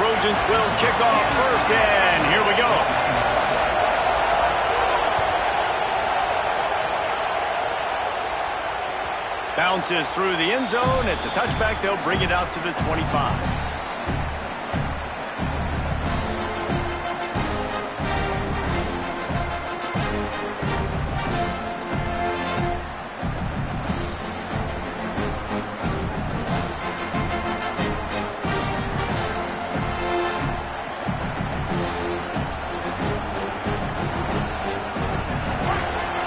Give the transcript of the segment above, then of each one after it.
Trojans will kick off first, and here we go. Bounces through the end zone. It's a touchback. They'll bring it out to the 25.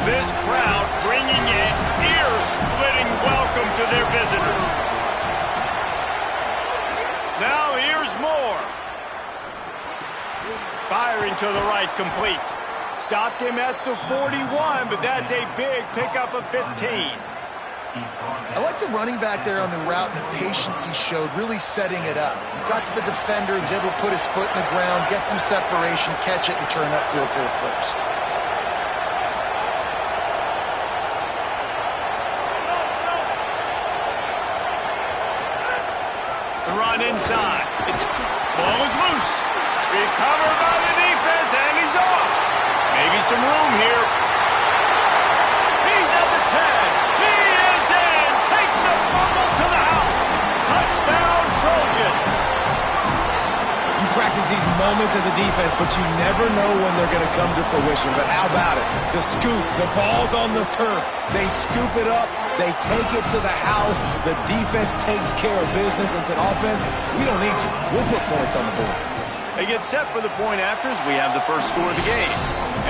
This crowd bringing in ear-splitting welcome to their visitors. Now here's more. Firing to the right, complete. Stopped him at the 41, but that's a big pickup of 15. I like the running back there on the route and the patience he showed, really setting it up. He got to the defender, was able to put his foot in the ground, get some separation, catch it, and turn upfield for the first. Run inside. Ball is loose. Recovered by the defense, and he's off. Maybe some room here. He's at the 10. He is in. Takes the fumble to the house. Touchdown, Trojans. You practice these moments as a defense, but you never know when they're going to come to fruition. But how about it? The scoop. The ball's on the turf. They scoop it up. They take it to the house. The defense takes care of business and said, offense, we don't need you. We'll put points on the board. They get set for the point afters. We have the first score of the game.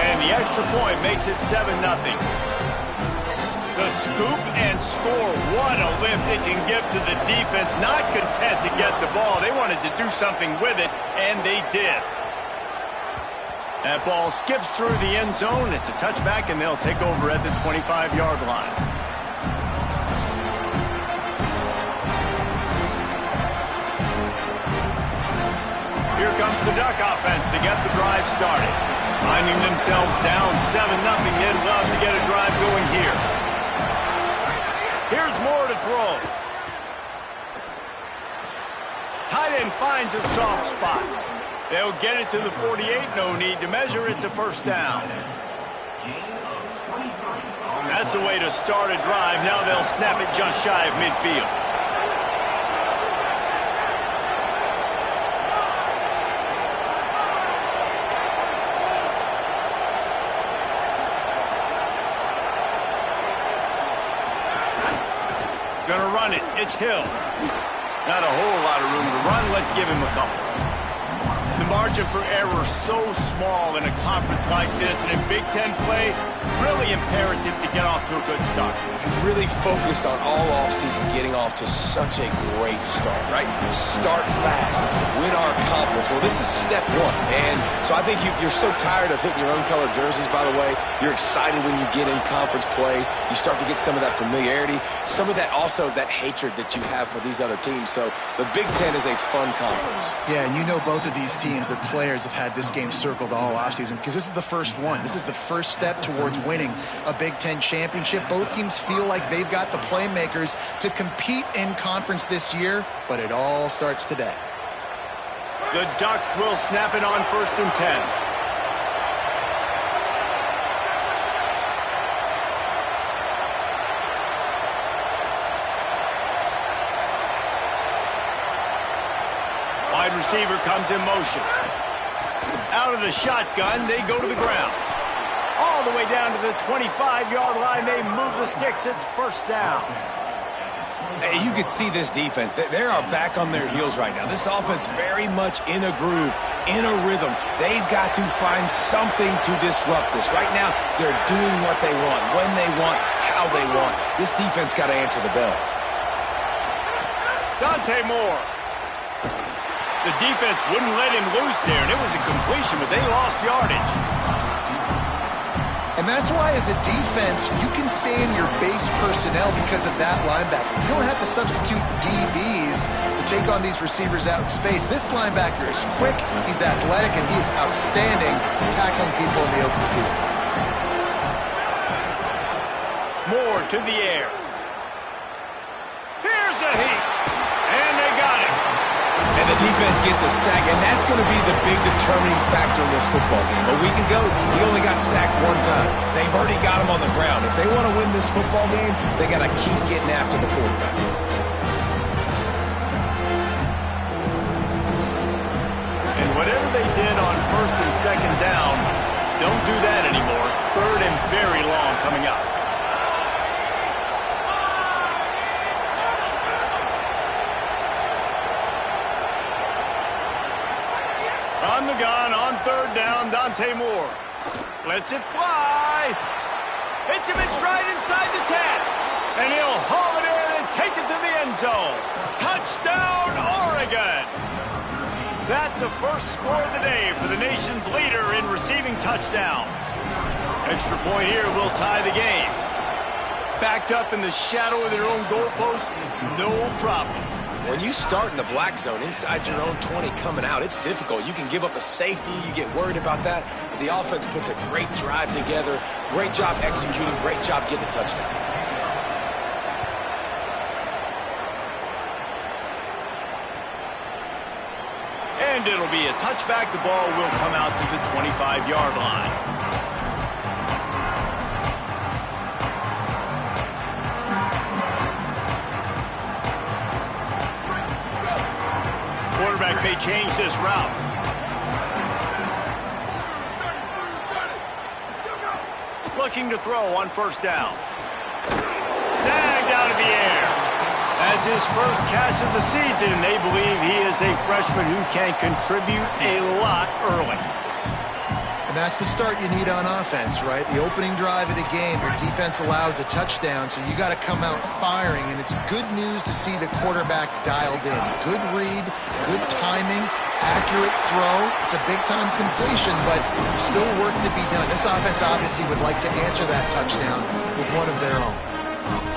And the extra point makes it 7-0. The scoop and score. What a lift it can give to the defense. Not content to get the ball. They wanted to do something with it, and they did. That ball skips through the end zone. It's a touchback, and they'll take over at the 25-yard line. Here comes the Duck offense to get the drive started. Finding themselves down 7-0, they'd love to get a drive going here. Here's Moore to throw. Tight end finds a soft spot. They'll get it to the 48. No need to measure. It's a first down. That's the way to start a drive. Now they'll snap it just shy of midfield. Gonna run it. It's Hill. Not a whole lot of room to run. Let's give him a couple. The margin for error so small in a conference like this, and in Big Ten play, really imperative to get off to a good start. Really focus on all offseason getting off to such a great start, right? Start fast. Win our conference. Well, this is step one. And so I think you're so tired of hitting your own color jerseys, by the way. You're excited when you get in conference plays. You start to get some of that familiarity, some of that also that hatred that you have for these other teams. So the Big Ten is a fun conference. Yeah, and you know both of these teams, their players have had this game circled all offseason because this is the first one. This is the first step towards winning a Big Ten championship. Both teams feel like they've got the playmakers to compete in conference this year, but it all starts today. The Ducks will snap it on 1st and 10. Wide receiver comes in motion. Out of the shotgun, they go to the ground. All the way down to the 25-yard line, they move the sticks. It's first down. Hey, you can see this defense. They are back on their heels right now. This offense very much in a groove, in a rhythm. They've got to find something to disrupt this. Right now, they're doing what they want, when they want, how they want. This defense got to answer the bell. Dante Moore. The defense wouldn't let him loose there, and it was a completion, but they lost yardage. And that's why, as a defense, you can stay in your base personnel because of that linebacker. You don't have to substitute DBs to take on these receivers out in space. This linebacker is quick, he's athletic, and he is outstanding tackling people in the open field. Moore to the air. Here's a heat. And they got him. And the the defense gets a sack, and that's going to be the big determining factor in this football game. A week ago, he only got sacked one time. They've already got him on the ground. If they want to win this football game, they got to keep getting after the quarterback. And whatever they did on first and second down, don't do that anymore. Third and very long coming up. On the gun, on third down, Dante Moore. Lets it fly. Hits him in stride inside the 10. And he'll haul it in and take it to the end zone. Touchdown, Oregon. That's the first score of the day for the nation's leader in receiving touchdowns. Extra point here will tie the game. Backed up in the shadow of their own goalpost, no problem. When you start in the black zone inside your own 20 coming out, it's difficult. You can give up a safety. You get worried about that. But the offense puts a great drive together. Great job executing. Great job getting a touchdown. And it'll be a touchback. The ball will come out to the 25-yard line. Quarterback may change this route. Looking to throw on first down. Snagged out of the air. That's his first catch of the season. They believe he is a freshman who can contribute a lot early. And that's the start you need on offense, right? The opening drive of the game, your defense allows a touchdown, so you got to come out firing, and it's good news to see the quarterback dialed in. Good read, good timing, accurate throw. It's a big-time completion, but still work to be done. This offense obviously would like to answer that touchdown with one of their own.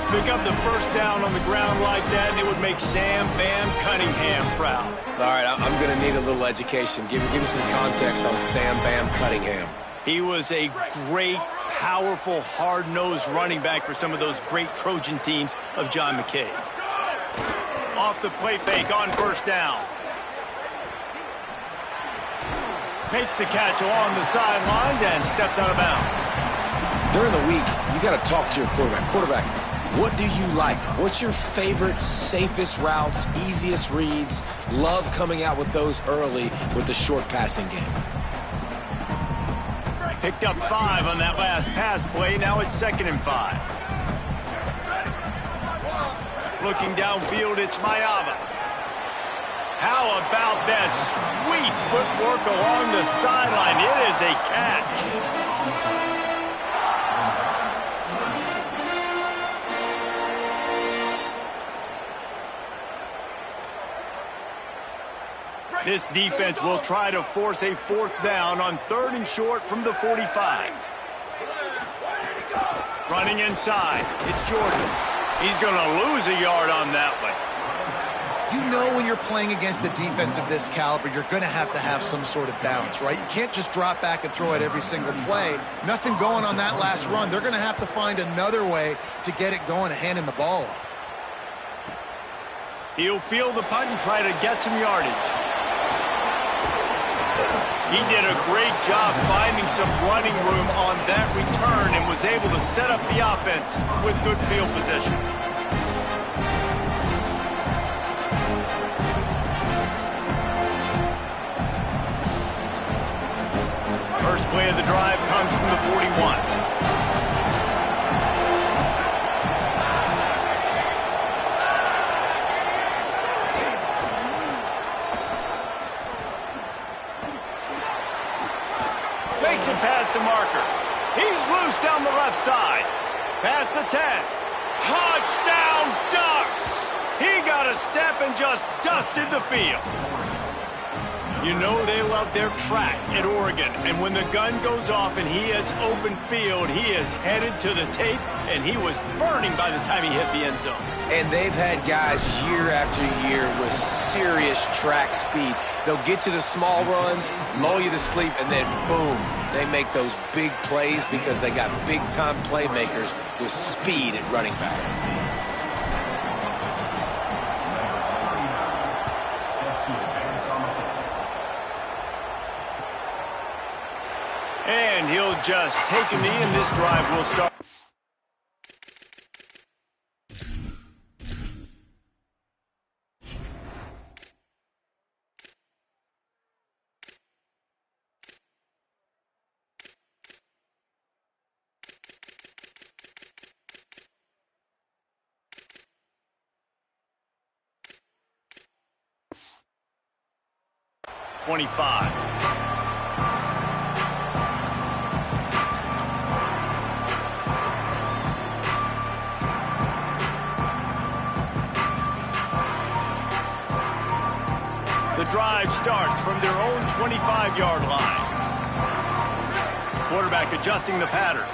Pick up the first down on the ground like that, and it would make Sam Bam Cunningham proud. All right, I'm going to need a little education. Give me some context on Sam Bam Cunningham. He was a great, powerful, hard-nosed running back for some of those great Trojan teams of John McKay. Off the play fake on first down. Makes the catch along the sidelines and steps out of bounds. During the week, you got to talk to your quarterback. Quarterback, what do you like? What's your favorite, safest routes, easiest reads? Love coming out with those early with the short passing game. Picked up 5 on that last pass play. Now it's 2nd and 5. Looking downfield, it's Mayava. How about that sweet footwork along the sideline? It is a catch. This defense will try to force a 4th down on 3rd and short from the 45. Running inside, it's Jordan. He's going to lose a yard on that one. You know when you're playing against a defense of this caliber, you're going to have some sort of balance, right? You can't just drop back and throw it every single play. Nothing going on that last run. They're going to have to find another way to get it going and handing the ball off. He'll field the punt and try to get some yardage. He did a great job finding some running room on that return and was able to set up the offense with good field position. First play of the drive comes from the 41. Makes it past the marker. He's loose down the left side. Past the 10. Touchdown, Ducks! He got a step and just dusted the field. You know they love their track at Oregon, and when the gun goes off and he hits open field, he is headed to the tape, and he was burning by the time he hit the end zone. And they've had guys year after year with serious track speed. They'll get you the small runs, lull you to sleep, and then boom, they make those big plays because they got big-time playmakers with speed at running back. And he'll just take a knee, and this drive will start. The drive starts from their own 25-yard line. Quarterback adjusting the pattern.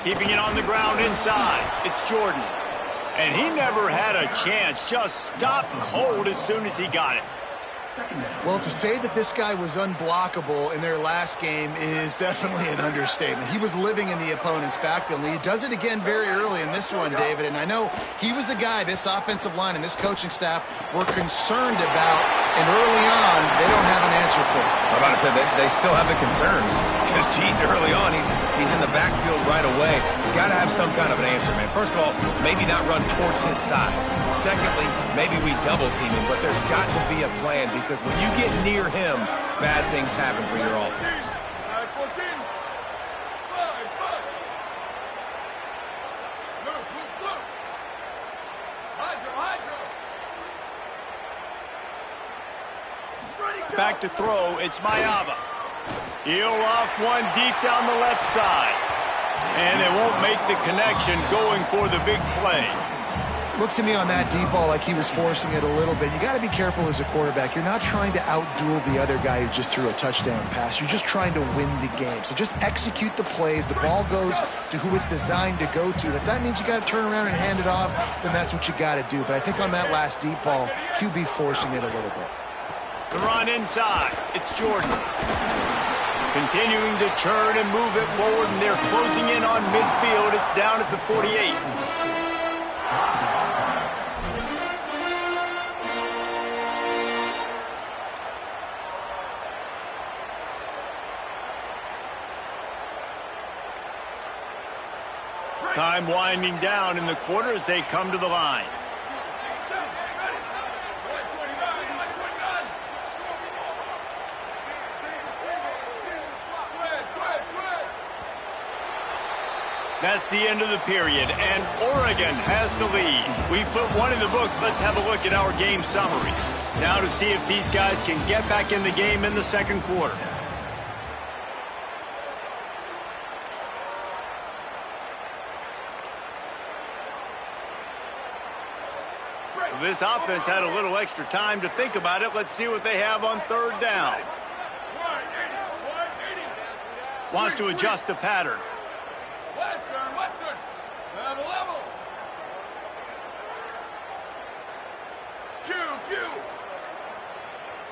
Keeping it on the ground inside. It's Jordan. And he never had a chance. Just stopped cold as soon as he got it. Well, to say that this guy was unblockable in their last game is definitely an understatement. He was living in the opponent's backfield, and he does it again very early in this one, David. And I know he was a guy this offensive line and this coaching staff were concerned about, and early on, they don't have an answer for it. I'm about to say they still have the concerns because, geez, early on, he's in the backfield right away. You got to have some kind of an answer, man. First of all, maybe not run towards his side. Secondly, maybe we double team him, but there's got to be a plan because when you get near him, bad things happen for your offense. Back to throw, it's Mayava. He'll off one deep down the left side. And it won't make the connection going for the big play. Looked to me on that deep ball like he was forcing it a little bit. You got to be careful as a quarterback. You're not trying to outduel the other guy who just threw a touchdown pass. You're just trying to win the game. So just execute the plays. The ball goes to who it's designed to go to. And if that means you got to turn around and hand it off, then that's what you got to do. But I think on that last deep ball, QB forcing it a little bit. The run inside. It's Jordan. Continuing to turn and move it forward, and they're closing in on midfield. It's down at the 48. Time winding down in the quarter as they come to the line. That's the end of the period, and Oregon has the lead. We put one in the books. Let's have a look at our game summary. Now to see if these guys can get back in the game in the second quarter. This offense had a little extra time to think about it. Let's see what they have on third down. Wants to adjust the pattern. Level.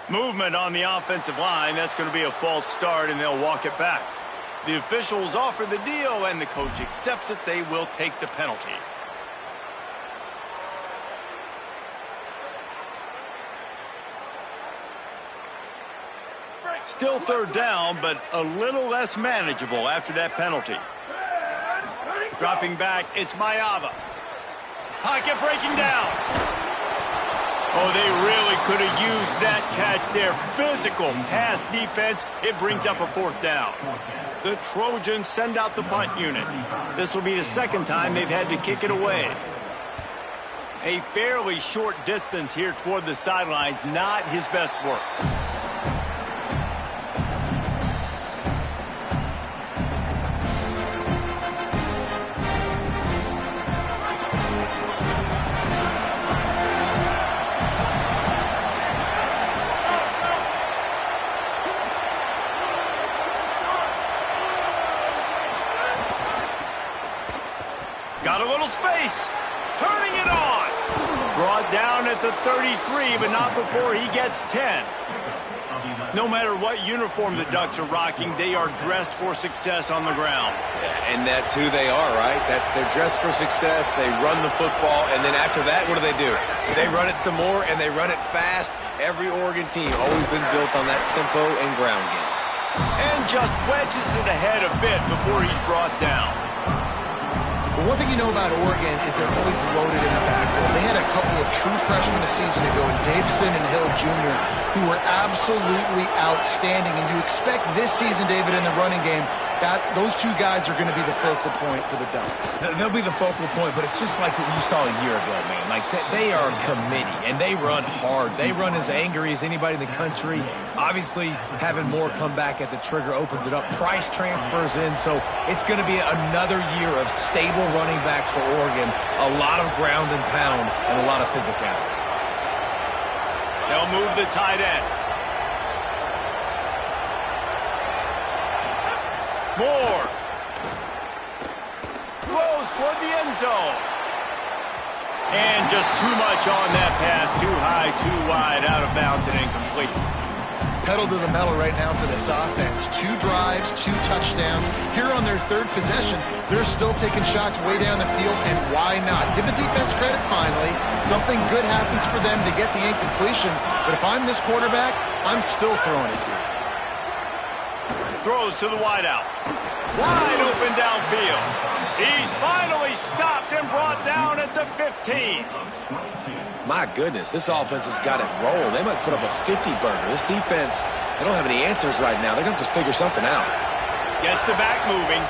Movement on the offensive line. That's going to be a false start, and they'll walk it back. The officials offer the deal, and the coach accepts it. They will take the penalty. Still third down, but a little less manageable after that penalty. Dropping back, it's Mayava. Pocket breaking down. Oh, they really could have used that catch there. Physical pass defense. It brings up a fourth down. The Trojans send out the punt unit. This will be the second time they've had to kick it away. A fairly short distance here toward the sidelines. Not his best work. Got a little space. Turning it on. Brought down at the 33, but not before he gets 10. No matter what uniform the Ducks are rocking, they are dressed for success on the ground. Yeah, and that's who they are, right? They're dressed for success. They run the football, and then after that, what do? They run it some more, and they run it fast. Every Oregon team always been built on that tempo and ground game. And just wedges it ahead a bit before he's brought down. Well, one thing you know about Oregon is they're always loaded in the backfield. They had a couple of true freshmen a season ago in Davison and Hill Jr. who were absolutely outstanding. And you expect this season, David, in the running game, those two guys are going to be the focal point for the Ducks. They'll be the focal point, but it's just like what you saw a year ago, man. Like, they are a committee, and they run hard. They run as angry as anybody in the country. Obviously, having more come back at the trigger opens it up. Price transfers in, so it's going to be another year of stable running backs for Oregon. A lot of ground and pound and a lot of physicality. They'll move the tight end. Moore throws toward the end zone. And just too much on that pass. Too high, too wide, out of bounds, and incomplete. Pedal to the metal right now for this offense. 2 drives, 2 touchdowns. Here on their 3rd possession, they're still taking shots way down the field, and why not? Give the defense credit finally. Something good happens for them to get the incompletion, but if I'm this quarterback, I'm still throwing it deep. Throws to the wideout. Wide open downfield. He's finally stopped and brought down at the 15. My goodness, this offense has got it rolling. They might put up a 50-burger. This defense, they don't have any answers right now. They're going to just figure something out. Gets the back moving.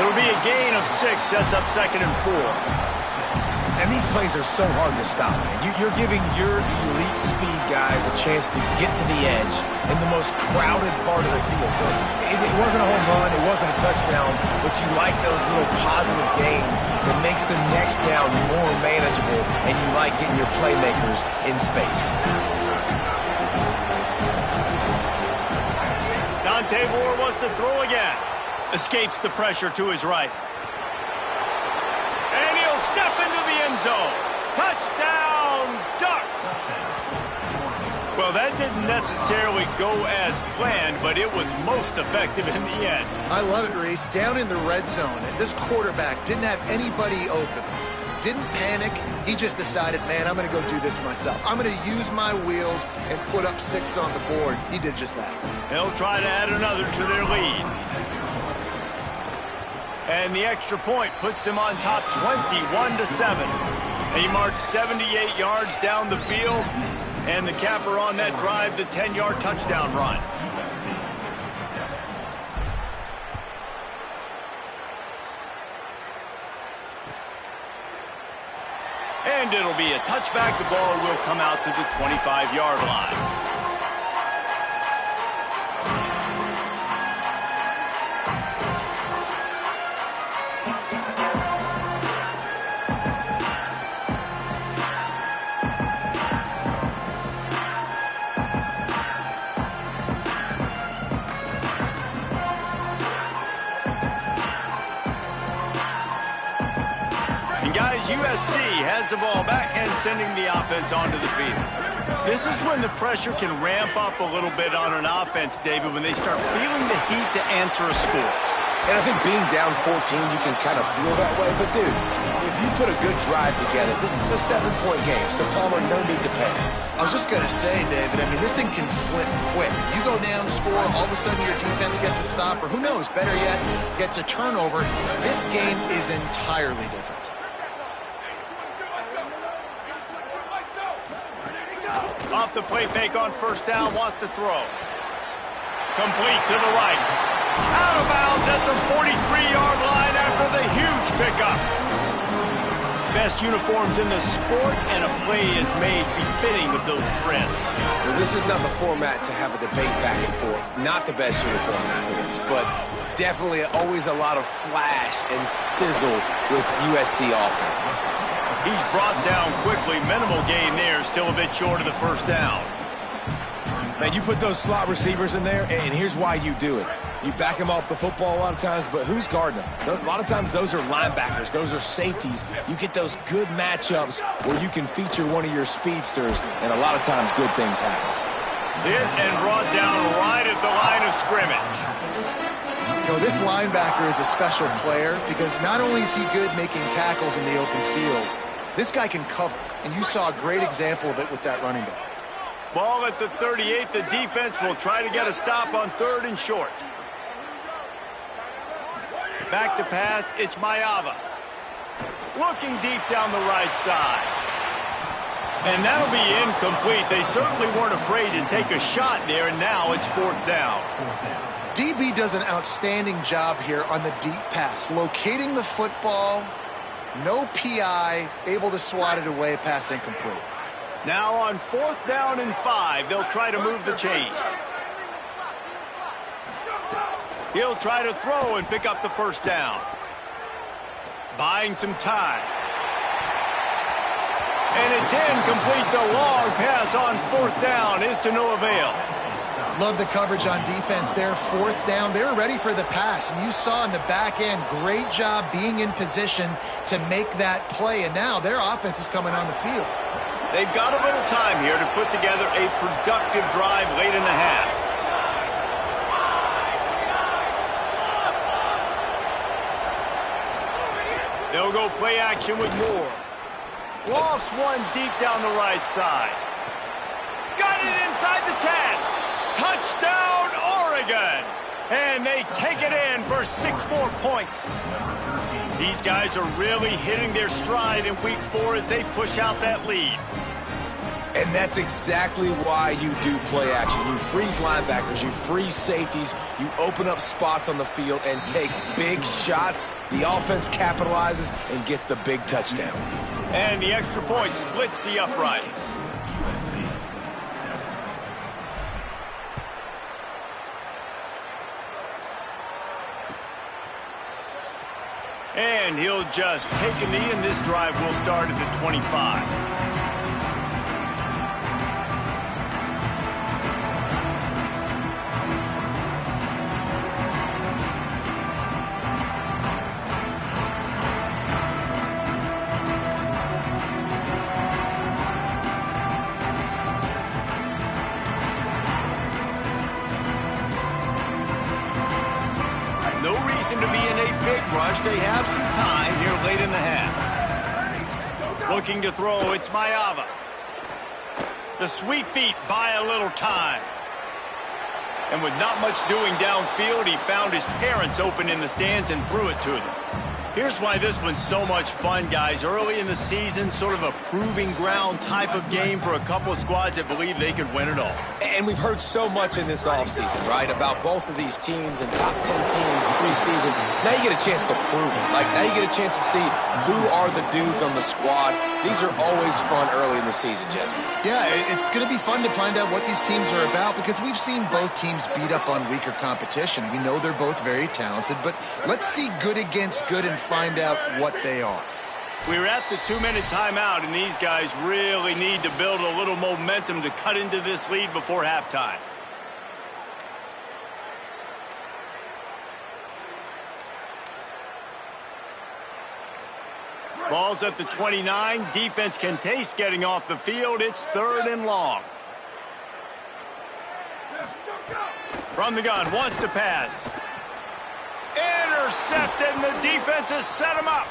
It'll be a gain of 6. Sets up 2nd and 4. And these plays are so hard to stop. You're giving your elite speed guys a chance to get to the edge in the most crowded part of the field. So it wasn't a home run, it wasn't a touchdown, but you like those little positive gains that makes the next down more manageable, and you like getting your playmakers in space. Dante Moore wants to throw again. Escapes the pressure to his right. And he'll step into the end zone. Touchdown, Ducks! Well, that didn't necessarily go as planned, but it was most effective in the end. I love it, Reese. Down in the red zone, and this quarterback didn't have anybody open. Didn't panic. He just decided, man, I'm going to go do this myself. I'm going to use my wheels and put up 6 on the board. He did just that. They'll try to add another to their lead. And the extra point puts them on top 21-7. He marched 78 yards down the field, and the capper on that drive, the 10-yard touchdown run. And it'll be a touchback. The ball will come out to the 25-yard line. USC has the ball back and sending the offense onto the field. This is when the pressure can ramp up a little bit on an offense, David, when they start feeling the heat to answer a score. And I think being down 14, you can kind of feel that way. But, dude, if you put a good drive together, this is a 7-point game, so Palmer, no need to panic. I was just going to say, David, I mean, this thing can flip quick. You go down, score, all of a sudden your defense gets a stop, or who knows, better yet, gets a turnover. This game is entirely different. Off the play fake on first down, wants to throw. Complete to the right. Out of bounds at the 43-yard line after the huge pickup. Best uniforms in the sport, and a play is made befitting of those threads. Well, this is not the format to have a debate back and forth. Not the best uniform in sports, but definitely always a lot of flash and sizzle with USC offenses. He's brought down quickly. Minimal gain there. Still a bit short of the first down. Man, you put those slot receivers in there, and here's why you do it. You back him off the football a lot of times, but who's guarding him? A lot of times those are linebackers. Those are safeties. You get those good matchups where you can feature one of your speedsters, and a lot of times good things happen. Hit and brought down right at the line of scrimmage. You know, this linebacker is a special player because not only is he good making tackles in the open field, this guy can cover. And you saw a great example of it with that running back. Ball at the 38. The defense will try to get a stop on 3rd and short. Back to pass, it's Maiava. Looking deep down the right side. And that'll be incomplete. They certainly weren't afraid to take a shot there, and now it's 4th down. DB does an outstanding job here on the deep pass, locating the football, no PI, able to swat it away, pass incomplete. Now on 4th down and 5, they'll try to move the chains. He'll try to throw and pick up the 1st down. Buying some time. And it's incomplete. The long pass on 4th down is to no avail. Love the coverage on defense there. 4th down. They were ready for the pass. And you saw in the back end, great job being in position to make that play. And now their offense is coming on the field. They've got a little time here to put together a productive drive late in the half. They'll go play action with Moore. Lofts one deep down the right side. Got it inside the 10. Touchdown, Oregon! And they take it in for 6 more points. These guys are really hitting their stride in week 4 as they push out that lead. And that's exactly why you do play action. You freeze linebackers, you freeze safeties, you open up spots on the field and take big shots. The offense capitalizes and gets the big touchdown. And the extra point splits the uprights. And he'll just take a knee, and this drive will start at the 25. To be in a big rush. They have some time here late in the half. Looking to throw, it's Maiava. The sweet feet buy a little time. And with not much doing downfield, he found his parents open in the stands and threw it to them. Here's why this one's so much fun, guys. Early in the season, sort of a proving ground type of game for a couple of squads that believe they could win it all. And we've heard so much in this offseason, right, about both of these teams and top 10 teams preseason. Now you get a chance to prove it. Like, now you get a chance to see who are the dudes on the squad. These are always fun early in the season, Jesse. Yeah, it's going to be fun to find out what these teams are about because we've seen both teams beat up on weaker competition. We know they're both very talented, but let's see good against good and find out what they are. We're at the 2-minute timeout, and these guys really need to build a little momentum to cut into this lead before halftime. Ball's at the 29. Defense can taste getting off the field. It's 3rd and long. From the gun, wants to pass. Intercepted, and the defense has set him up.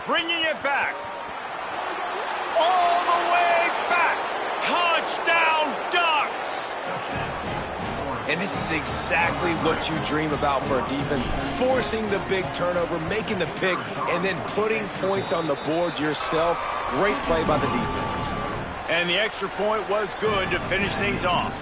Bringing it back. All the way back. Touchdown, Ducks! And this is exactly what you dream about for a defense. Forcing the big turnover, making the pick, and then putting points on the board yourself. Great play by the defense. And the extra point was good to finish things off.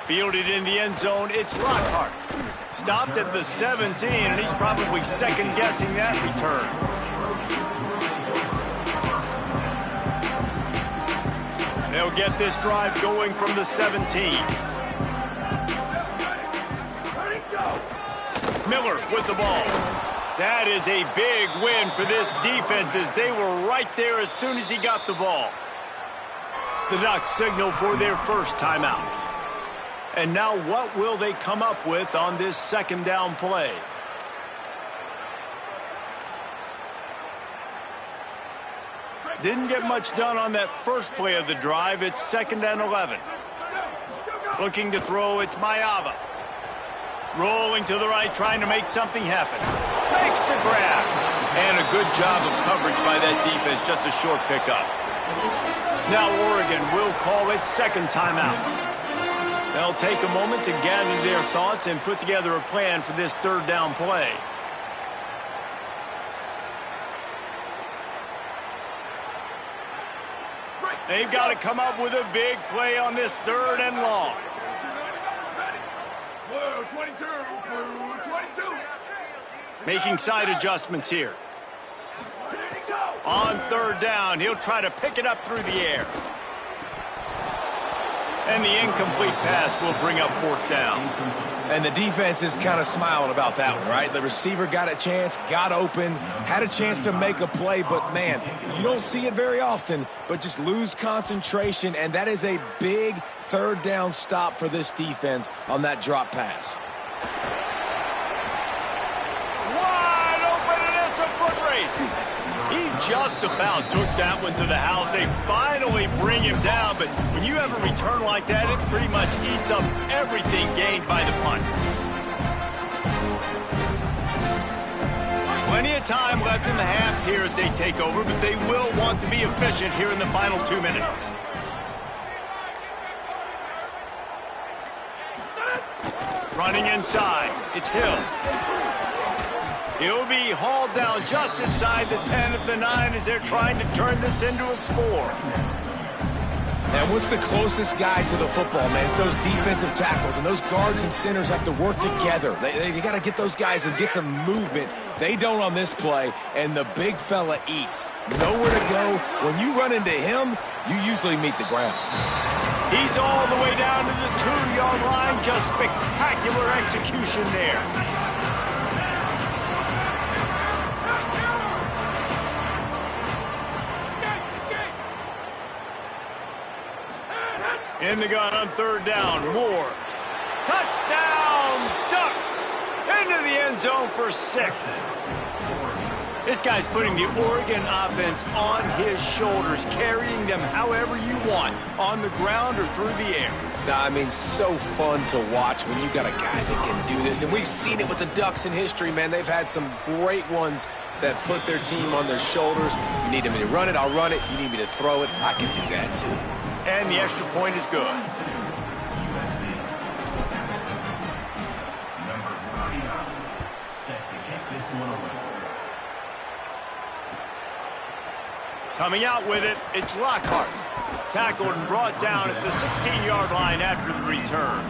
Fielded in the end zone, it's Lockhart. Stopped at the 17, and he's probably second-guessing that return. They'll get this drive going from the 17. Miller with the ball. That is a big win for this defense as they were right there as soon as he got the ball. The Ducks signal for their first timeout. And now what will they come up with on this second down play? Didn't get much done on that first play of the drive. It's 2nd and 11. Looking to throw, it's Maiava. Rolling to the right, trying to make something happen. Makes the grab. And a good job of coverage by that defense, just a short pickup. Now Oregon will call its second timeout. They'll take a moment to gather their thoughts and put together a plan for this third down play. They've got to come up with a big play on this 3rd and long. Making side adjustments here. On 3rd down, he'll try to pick it up through the air. And the incomplete pass will bring up 4th down. And the defense is kind of smiling about that one, right? The receiver got a chance, got open, had a chance to make a play, but, man, you don't see it very often, but just lose concentration, and that is a big 3rd down stop for this defense on that drop pass. Wide open, and it's a foot race. He just about took that one to the house. They finally bring him down, but when you have a return like that, it pretty much eats up everything gained by the punt. Plenty of time left in the half here as they take over, but they will want to be efficient here in the final 2 minutes. Running inside, it's Hill. He'll be hauled down just inside the 10 at the 9 as they're trying to turn this into a score. And what's the closest guy to the football, man? It's those defensive tackles, and those guards and centers have to work together. They got to get those guys and get some movement. They don't on this play, and the big fella eats. Nowhere to go. When you run into him, you usually meet the ground. He's all the way down to the 2-yard line. Just spectacular execution there. In the gun on 3rd down. Moore. Touchdown, Ducks. Into the end zone for 6. This guy's putting the Oregon offense on his shoulders, carrying them however you want, on the ground or through the air. I mean, so fun to watch when you got a guy that can do this. And we've seen it with the Ducks in history, man. They've had some great ones that put their team on their shoulders. If you need me to run it, I'll run it. You need me to throw it, I can do that too. And the extra point is good. Coming out with it, it's Lockhart. Tackled and brought down at the 16-yard line after the return.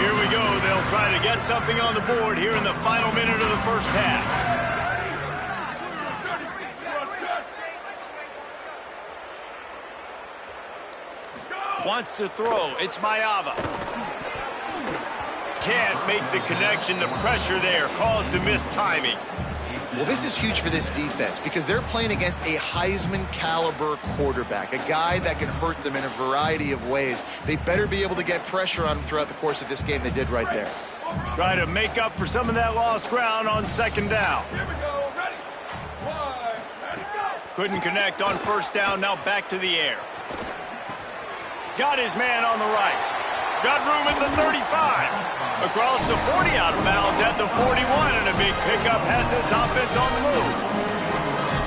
Here we go. They'll try to get something on the board here in the final minute of the first half. Wants to throw. It's Maiava. Can't make the connection. The pressure there caused the missed timing. Well, this is huge for this defense because they're playing against a Heisman-caliber quarterback, a guy that can hurt them in a variety of ways. They better be able to get pressure on him throughout the course of this game. They did right there. Try to make up for some of that lost ground on 2nd down. Here we go. Ready? 1, ready, go. Couldn't connect on 1st down. Now back to the air. Got his man on the right. Got room at the 35. Across the 40, out of bounds at the 41, and a big pickup has his offense on the move.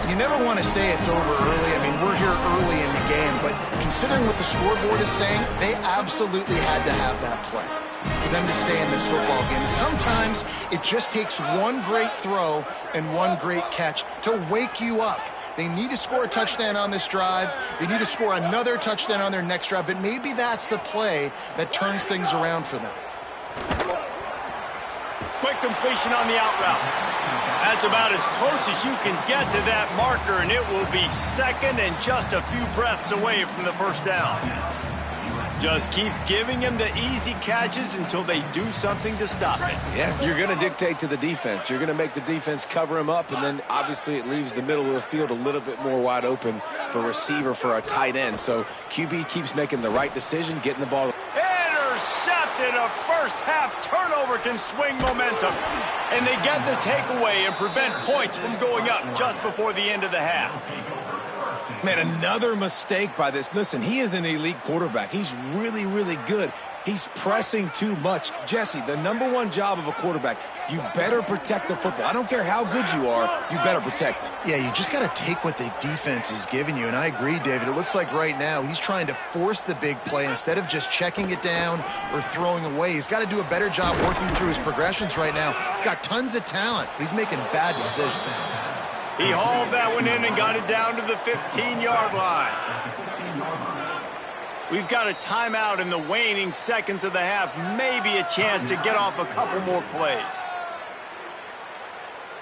You never want to say it's over early. I mean, we're here early in the game, but considering what the scoreboard is saying, they absolutely had to have that play for them to stay in this football game. And sometimes it just takes one great throw and one great catch to wake you up. They need to score a touchdown on this drive. They need to score another touchdown on their next drive, but maybe that's the play that turns things around for them. Quick completion on the out route. That's about as close as you can get to that marker, and it will be second and just a few breaths away from the first down. Just keep giving him the easy catches until they do something to stop it. Yeah, you're going to dictate to the defense. You're going to make the defense cover him up, and then obviously it leaves the middle of the field a little bit more wide open for receiver, for a tight end. So QB keeps making the right decision, getting the ball. Intercepted. A first-half turnover can swing momentum. And they get the takeaway and prevent points from going up just before the end of the half. Man, another mistake by this. Listen, he is an elite quarterback. He's really, really good. He's pressing too much. Jesse, the number one job of a quarterback, you better protect the football. I don't care how good you are, you better protect it. Yeah, you just got to take what the defense is giving you, and I agree, David. It looks like right now he's trying to force the big play instead of just checking it down or throwing away. He's got to do a better job working through his progressions right now. He's got tons of talent, but he's making bad decisions. He hauled that one in and got it down to the 15-yard line. We've got a timeout in the waning seconds of the half. Maybe a chance to get off a couple more plays.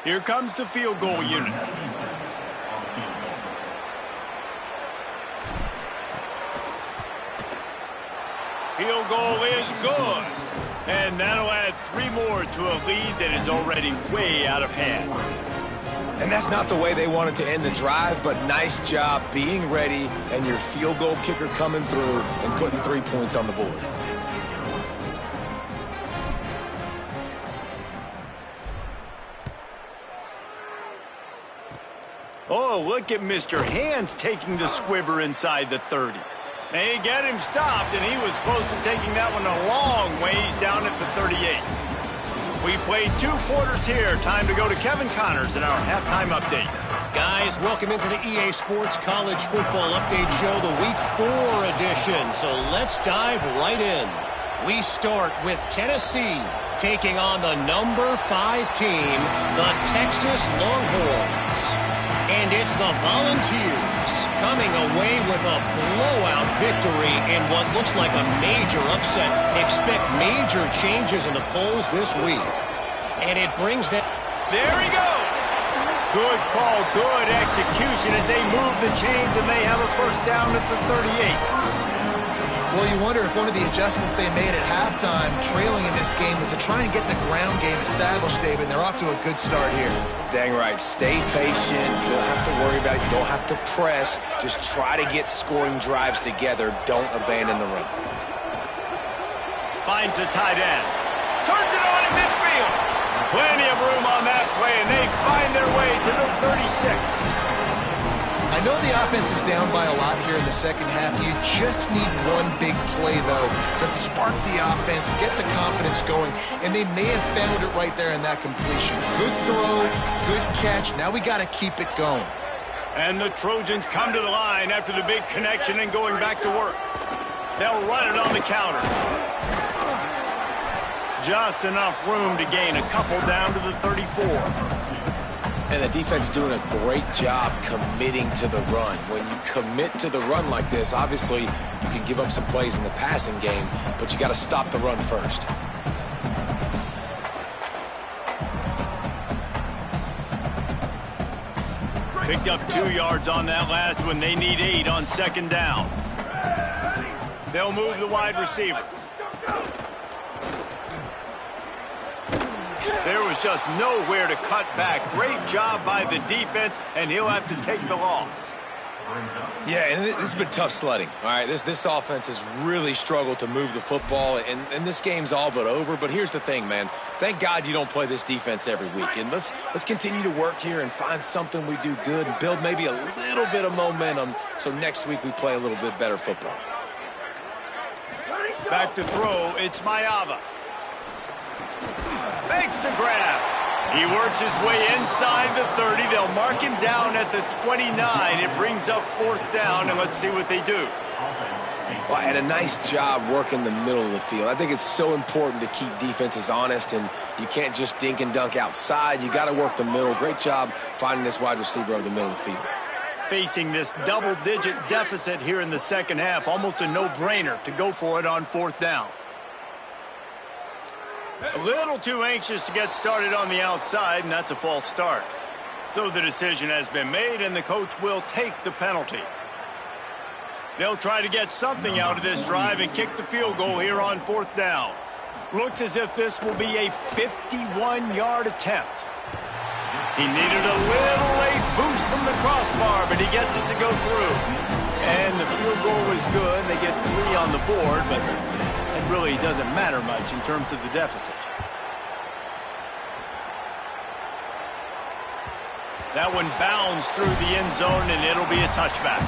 Here comes the field goal unit. Field goal is good. And that'll add 3 more to a lead that is already way out of hand. And that's not the way they wanted to end the drive, but nice job being ready and your field goal kicker coming through and putting 3 points on the board. Oh, look at Mr. Hands taking the squibber inside the 30. They get him stopped, and he was close to taking that one a long ways down at the 38. We played 2 quarters here. Time to go to Kevin Connors in our halftime update. Guys, welcome into the EA Sports College Football Update Show, the Week 4 edition. So let's dive right in. We start with Tennessee taking on the number 5 team, the Texas Longhorns. And it's the Volunteers coming away with a blowout victory in what looks like a major upset. Expect major changes in the polls this week. And it brings that... There he goes! Good call, good execution as they move the chains and they have a first down at the 38. Well, you wonder if one of the adjustments they made at halftime, trailing in this game, was to try and get the ground game established, David, and they're off to a good start here. Dang right. Stay patient. You don't have to worry about it. You don't have to press. Just try to get scoring drives together. Don't abandon the run. Finds the tight end. Turns it on in midfield. Plenty of room on that play, and they find their way to the 36. I know the offense is down by a lot here in the second half. You just need one big play, though, to spark the offense, get the confidence going, and they may have found it right there in that completion. Good throw, good catch. Now we got to keep it going. And the Trojans come to the line after the big connection and going back to work. They'll run it on the counter. Just enough room to gain a couple down to the 34. And the defense doing a great job committing to the run. When you commit to the run like this, obviously you can give up some plays in the passing game, but you got to stop the run first. Picked up 2 yards on that last one. They need 8 on second down. They'll move the wide receiver. There was just nowhere to cut back. Great job by the defense, and he'll have to take the loss. Yeah, and this has been tough sledding. All right, this offense has really struggled to move the football, and this game's all but over. But here's the thing, man. Thank God you don't play this defense every week. And let's continue to work here and find something we do good and build maybe a little bit of momentum so next week we play a little bit better football. Back to throw, it's Mayava. Makes the grab. He works his way inside the 30. They'll mark him down at the 29. It brings up 4th down, and let's see what they do. Well, and a nice job working the middle of the field. I think it's so important to keep defenses honest, and you can't just dink and dunk outside. You got to work the middle. Great job finding this wide receiver over the middle of the field. Facing this double-digit deficit here in the second half, almost a no-brainer to go for it on 4th down. A little too anxious to get started on the outside, and that's a false start. So the decision has been made, and the coach will take the penalty. They'll try to get something out of this drive and kick the field goal here on 4th down. Looks as if this will be a 51-yard attempt. He needed a little late boost from the crossbar, but he gets it to go through. And the field goal was good. They get 3 on the board, but it really doesn't matter much in terms of the deficit. That one bounds through the end zone, and it'll be a touchback.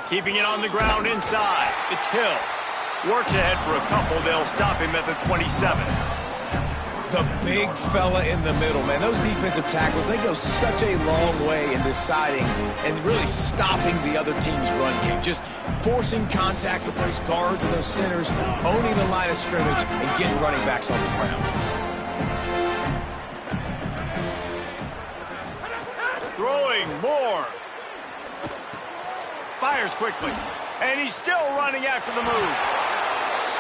Keeping it on the ground inside. It's Hill. Works ahead for a couple. They'll stop him at the 27. The big fella in the middle, man. Those defensive tackles, they go such a long way in deciding and really stopping the other team's run game. Just forcing contact with those guards and those centers, owning the line of scrimmage, and getting running backs on the ground. Throwing more. Fires quickly. And he's still running after the move.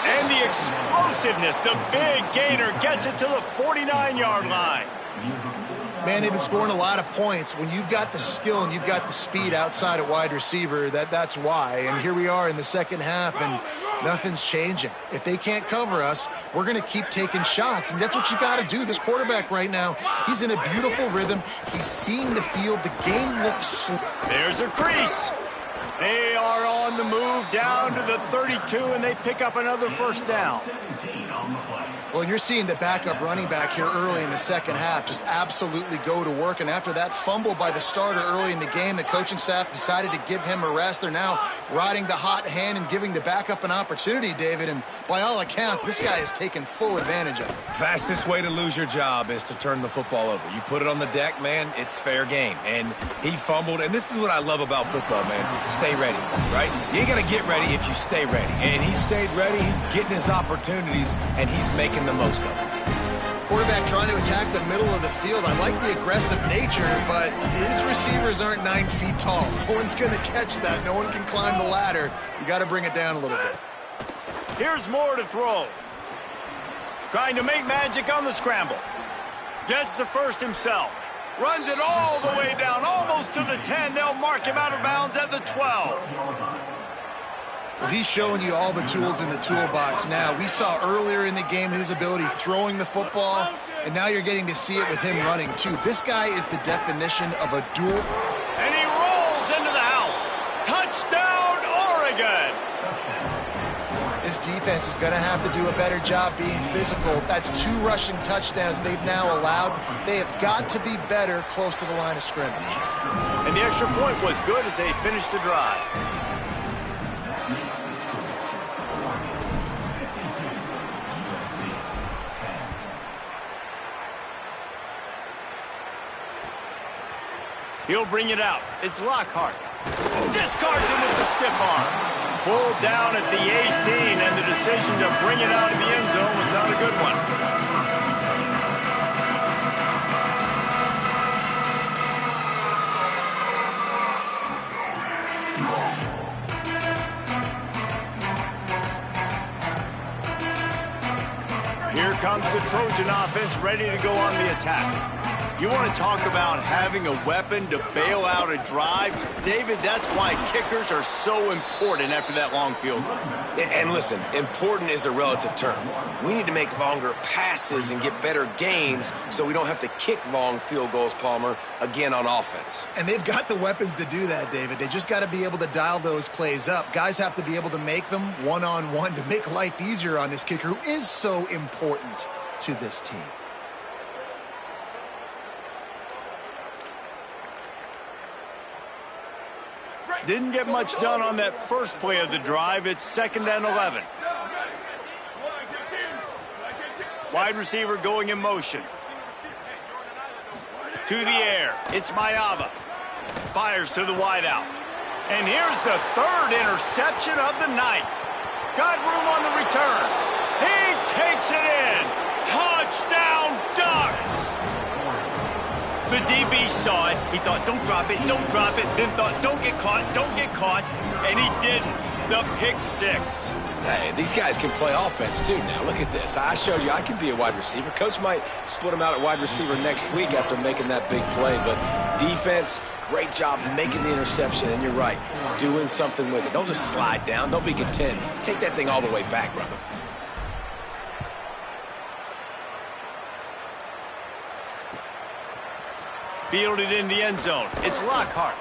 And the explosiveness, the big gainer gets it to the 49-yard line. Man, they've been scoring a lot of points. When you've got the skill and you've got the speed outside at wide receiver, that's why. And here we are in the second half, and nothing's changing. If they can't cover us, we're going to keep taking shots, and that's what you got to do. This quarterback right now, he's in a beautiful rhythm. He's seeing the field. The game looks slow. There's a crease. They are on the move down to the 32, and they pick up another first down. Well, you're seeing the backup running back here early in the second half just absolutely go to work. And after that fumble by the starter early in the game, the coaching staff decided to give him a rest. They're now riding the hot hand and giving the backup an opportunity, David. And by all accounts, this guy is taking full advantage of it. Fastest way to lose your job is to turn the football over. You put it on the deck, man, it's fair game. And he fumbled. And this is what I love about football, man. Stay ready, right? You ain't got to get ready if you stay ready. And he stayed ready. He's getting his opportunities, and he's making the most of it. Quarterback trying to attack the middle of the field. I like the aggressive nature, but his receivers aren't 9 feet tall. No one's going to catch that. No one can climb the ladder. You got to bring it down a little bit. Here's Moore to throw. Trying to make magic on the scramble. Gets the first himself. Runs it all the way down, almost to the 10. They'll mark him out of bounds at the 12. Well, he's showing you all the tools in the toolbox now. We saw earlier in the game his ability throwing the football, and now you're getting to see it with him running, too. This guy is the definition of a dual. And he rolls into the house. Touchdown, Oregon! This defense is going to have to do a better job being physical. That's 2 rushing touchdowns they've now allowed. They have got to be better close to the line of scrimmage. And the extra point was good as they finished the drive. He'll bring it out. It's Lockhart. Discards him with the stiff arm. Pulled down at the 18, and the decision to bring it out of the end zone was not a good one. Here comes the Trojan offense ready to go on the attack. You want to talk about having a weapon to bail out a drive? David, that's why kickers are so important after that long field goal. And listen, important is a relative term. We need to make longer passes and get better gains so we don't have to kick long field goals, Palmer, again on offense. And they've got the weapons to do that, David. They just got to be able to dial those plays up. Guys have to be able to make them one-on-one to make life easier on this kicker who is so important to this team. Didn't get much done on that first play of the drive. It's 2nd and 11. Wide receiver going in motion. To the air. It's Mayava. Fires to the wideout. And here's the 3rd interception of the night. Got room on the return. He takes it in. Touchdown, Ducks. The DB saw it. He thought, don't drop it, don't drop it. Then thought, don't get caught. And he didn't. The pick six. Hey, these guys can play offense, too. Now, look at this. I showed you I can be a wide receiver. Coach might split him out at wide receiver next week after making that big play. But defense, great job making the interception. And you're right, doing something with it. Don't just slide down. Don't be content. Take that thing all the way back, brother. Fielded in the end zone. It's Lockhart.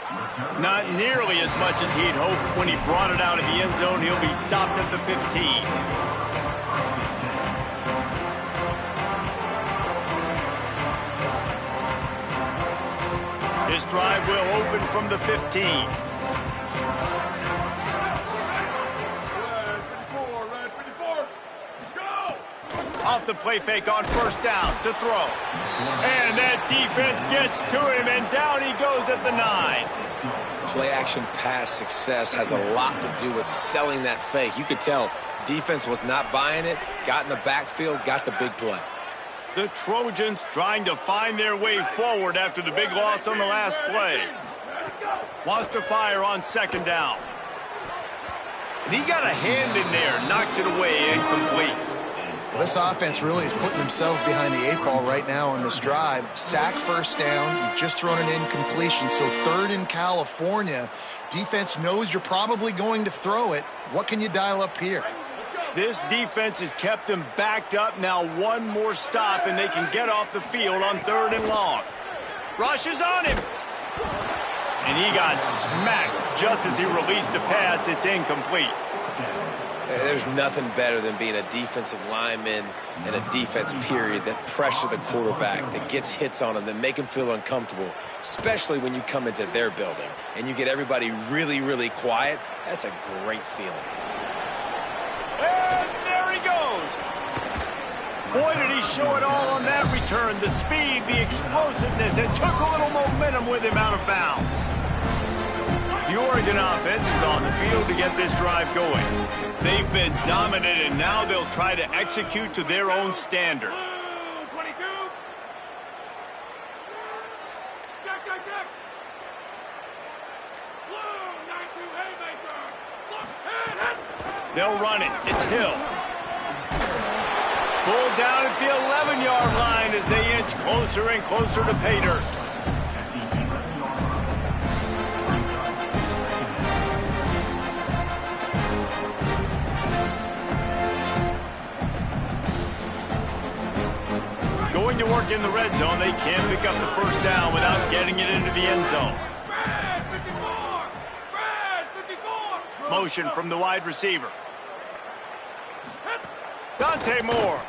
Not nearly as much as he'd hoped when he brought it out of the end zone. He'll be stopped at the 15. This drive will open from the 15. Red 54. Go! Off the play fake on first down to throw. And that defense gets to him, and down he goes at the 9. Play action pass success has a lot to do with selling that fake. You could tell defense was not buying it, got in the backfield, got the big play. The Trojans trying to find their way forward after the big loss on the last play. Wants to fire on second down. And he got a hand in there, knocks it away, incomplete. This offense really is putting themselves behind the 8 ball right now on this drive. Sack first down. You've just thrown an incompletion. So third in California. Defense knows you're probably going to throw it. What can you dial up here? This defense has kept them backed up. Now one more stop, and they can get off the field on third and long. Rush is on him. And he got smacked just as he released the pass. It's incomplete. There's nothing better than being a defensive lineman and a defense period that pressure the quarterback, that gets hits on him, that make him feel uncomfortable, especially when you come into their building and you get everybody really, really quiet. That's a great feeling. And there he goes. Boy, did he show it all on that return. The speed, the explosiveness. It took a little momentum with him out of bounds. The Oregon offense is on the field to get this drive going. They've been dominant, and now they'll try to execute to their own standard. Blue 22. Check. Blue 92 haymaker. Look, hit. They'll run it. It's Hill. Pulled down at the 11-yard line as they inch closer and closer to pay dirt. Going to work in the red zone, they can't pick up the first down without getting it into the end zone. Red 54. Red 54. Motion from the wide receiver. Dante Moore.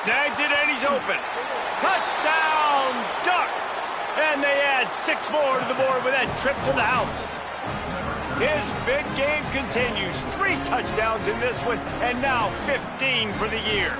Snags it and he's open. Touchdown, Ducks! And they add 6 more to the board with that trip to the house. His big game continues. 3 touchdowns in this one, and now 15 for the year.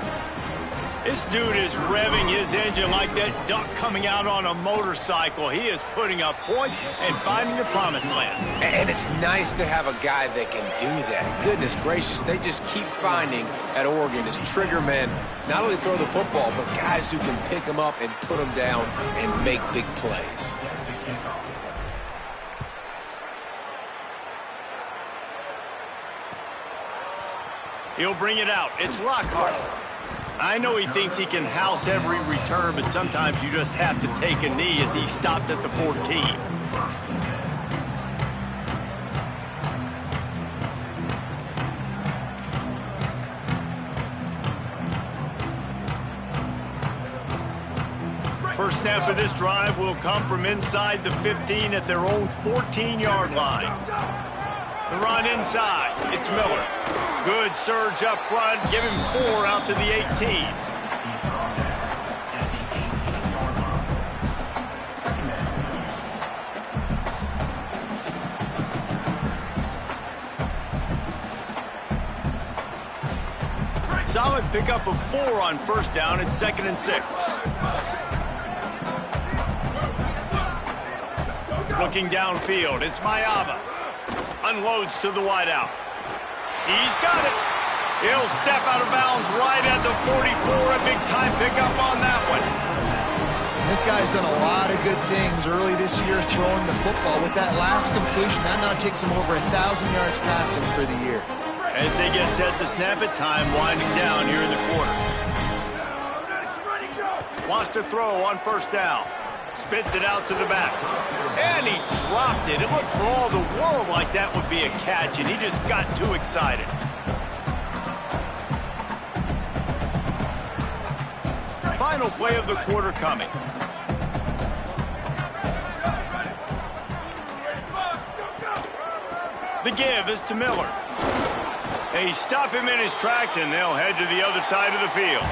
This dude is revving his engine like that duck coming out on a motorcycle. He is putting up points and finding the promised land. And it's nice to have a guy that can do that. Goodness gracious, they just keep finding at Oregon as trigger men, not only throw the football, but guys who can pick them up and put them down and make big plays. He'll bring it out. It's Lockhart. I know he thinks he can house every return, but sometimes you just have to take a knee as he stopped at the 14. First snap of this drive will come from inside the 15 at their own 14-yard line. The run inside. It's Miller. Good surge up front. Give him 4 out to the 18. Solid pickup of 4 on first down. It's 2nd and 6. Looking downfield. It's Mayava. Unloads to the wideout. He's got it. He'll step out of bounds right at the 44. A big-time pickup on that one. This guy's done a lot of good things early this year throwing the football. With that last completion, that now takes him over 1,000 yards passing for the year. As they get set to snap it, time winding down here in the quarter. Wants to throw on first down. Spits it out to the back. And he dropped it. It looked for all the world like that would be a catch, and he just got too excited. Final play of the quarter coming. The give is to Miller. They stop him in his tracks, and they'll head to the other side of the field.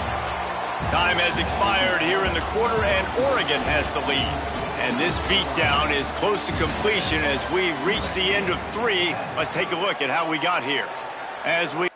Time has expired here in the quarter, and Oregon has the lead. And this beatdown is close to completion as we've reached the end of 3. Let's take a look at how we got here. As we...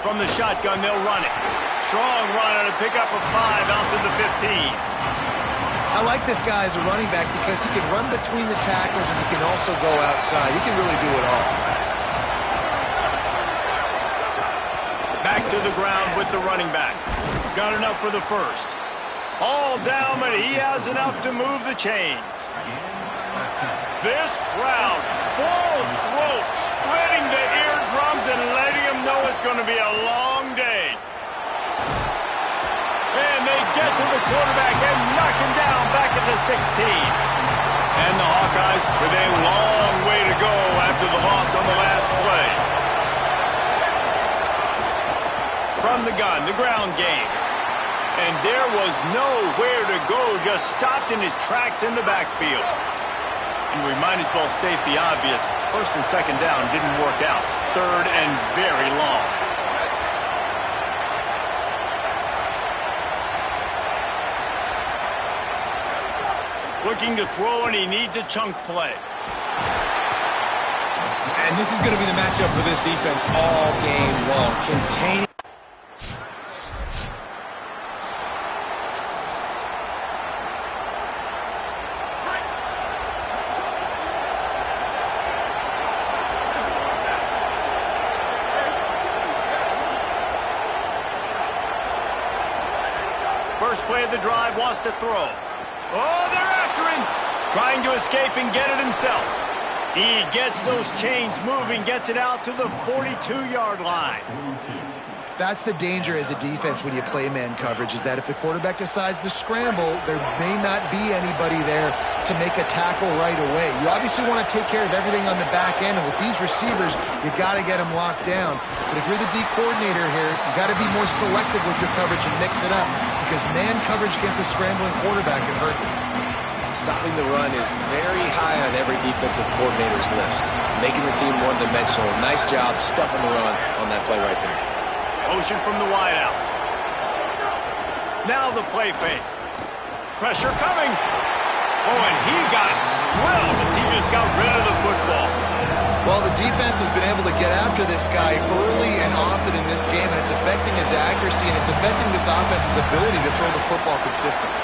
From the shotgun, they'll run it. Strong run and a pickup of 5 out to the 15. I like this guy as a running back because he can run between the tackles and he can also go outside. He can really do it all. Back to the ground with the running back. Got enough for the first. All down, but he has enough to move the chains. This crowd, full throat, splitting the eardrums and letting them know it's going to be a long day. And they get to the quarterback and knock him down back at the 16. And the Hawkeyes with a long way to go after the loss on the last play. From the gun, the ground game. And there was nowhere to go, just stopped in his tracks in the backfield. And we might as well state the obvious. First and second down didn't work out. Third and very long. Looking to throw, and he needs a chunk play. And this is going to be the matchup for this defense all game long. Containing. First play of the drive, wants to throw. Oh, they're after him. Trying to escape and get it himself. He gets those chains moving, gets it out to the 42-yard line. That's the danger as a defense when you play man coverage, is that if the quarterback decides to scramble, there may not be anybody there to make a tackle right away. You obviously want to take care of everything on the back end, and with these receivers, you got to get them locked down. But if you're the D coordinator here, you got to be more selective with your coverage and mix it up, because man coverage against a scrambling quarterback can hurt you. Stopping the run is very high on every defensive coordinator's list. Making the team one-dimensional. Nice job stuffing the run on that play right there. Motion from the wideout. Now the play fake. Pressure coming. Oh, and he got drilled as he just got rid of the football. Well, the defense has been able to get after this guy early and often in this game, and it's affecting his accuracy, and it's affecting this offense's ability to throw the football consistently.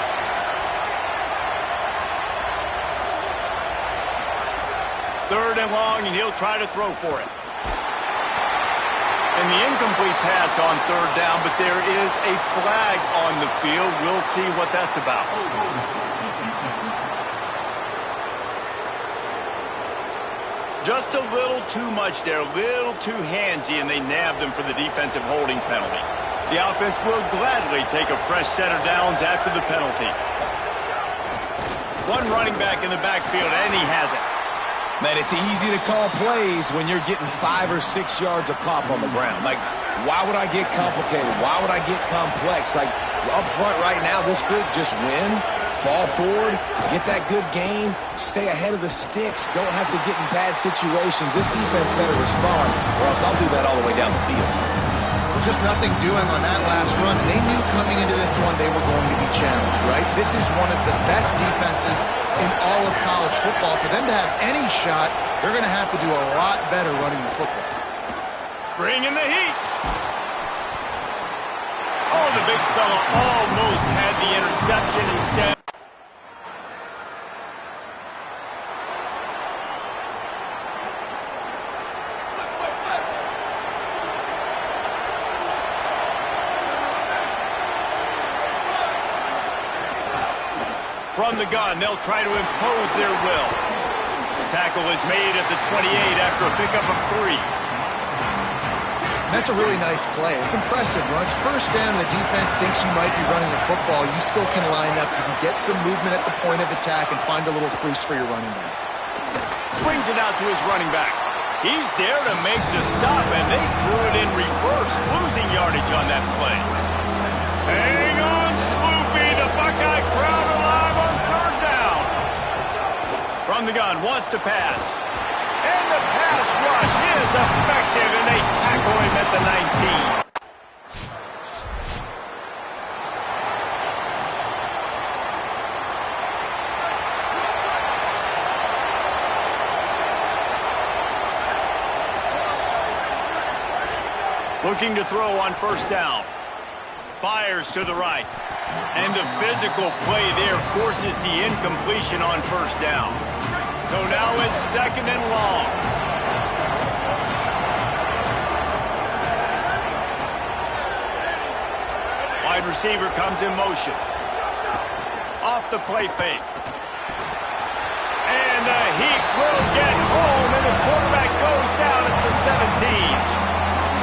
Third and long, and he'll try to throw for it. And the incomplete pass on third down, but there is a flag on the field. We'll see what that's about. Just a little too much there, a little too handsy, and they nabbed him for the defensive holding penalty. The offense will gladly take a fresh set of downs after the penalty. One running back in the backfield, and he has it. Man, it's easy to call plays when you're getting 5 or 6 yards a pop on the ground. Like, why would I get complicated? Why would I get complex? Like, up front right now, this group just win, fall forward, get that good gain, stay ahead of the sticks, don't have to get in bad situations. This defense better respond, or else I'll do that all the way down the field. Just nothing doing on that last run, and they knew coming into this one they were going to be challenged, right? This is one of the best defenses in all of college football. For them to have any shot, they're going to have to do a lot better running the football. Bring in the heat. Oh, the big fella almost had the interception instead. From the gun, they'll try to impose their will. The tackle is made at the 28 after a pickup of 3. That's a really nice play. It's impressive. When it's first down, the defense thinks you might be running the football. You still can line up. You can get some movement at the point of attack and find a little crease for your running back. Swings it out to his running back. He's there to make the stop, and they threw it in reverse, losing yardage on that play. Hang on, Sloopy. The Buckeye crowd alive on third down. From the gun, wants to pass. And the pass rush is effective, and they tackle him at the 19. Looking to throw on first down. Fires to the right. And the physical play there forces the incompletion on first down. So now it's second and long. Wide receiver comes in motion. Off the play fake. And the Heat will get home, and the quarterback goes down at the 17.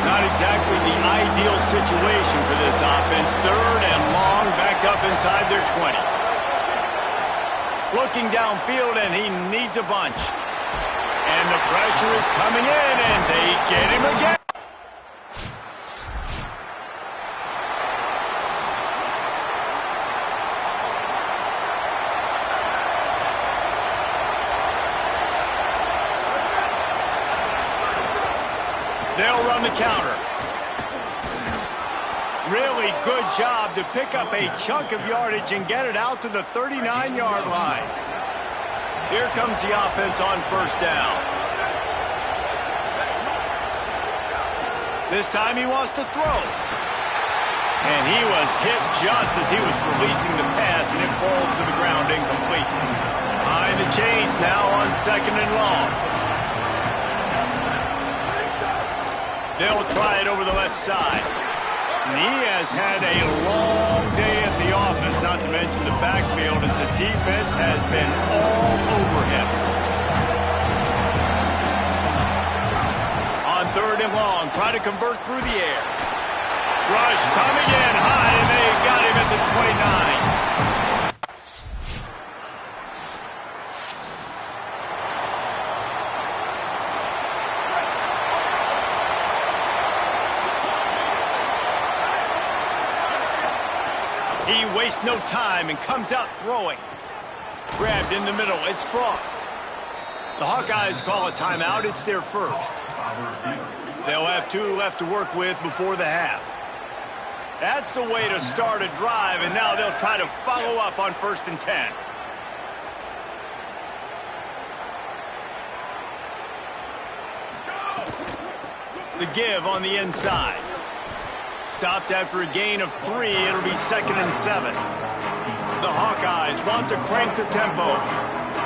Not exactly the ideal situation for this offense. Third and long, back up inside their 20. Looking downfield, and he needs a bunch. And the pressure is coming in, and they get him again. They'll run the counter. Really good job to pick up a chunk of yardage and get it out to the 39-yard line. Here comes the offense on first down. This time he wants to throw. And he was hit just as he was releasing the pass, and it falls to the ground incomplete. Behind the chains now on second and long. They'll try it over the left side. And he has had a long day at the office, not to mention the backfield, as the defense has been all over him. On third and long, try to convert through the air. Rush coming in high, and they got him at the 29. He wastes no time and comes out throwing. Grabbed in the middle. It's Frost. The Hawkeyes call a timeout. It's their first. They'll have 2 left to work with before the half. That's the way to start a drive, and now they'll try to follow up on first and 10. The give on the inside. Stopped after a gain of 3. It'll be second and 7. The Hawkeyes want to crank the tempo.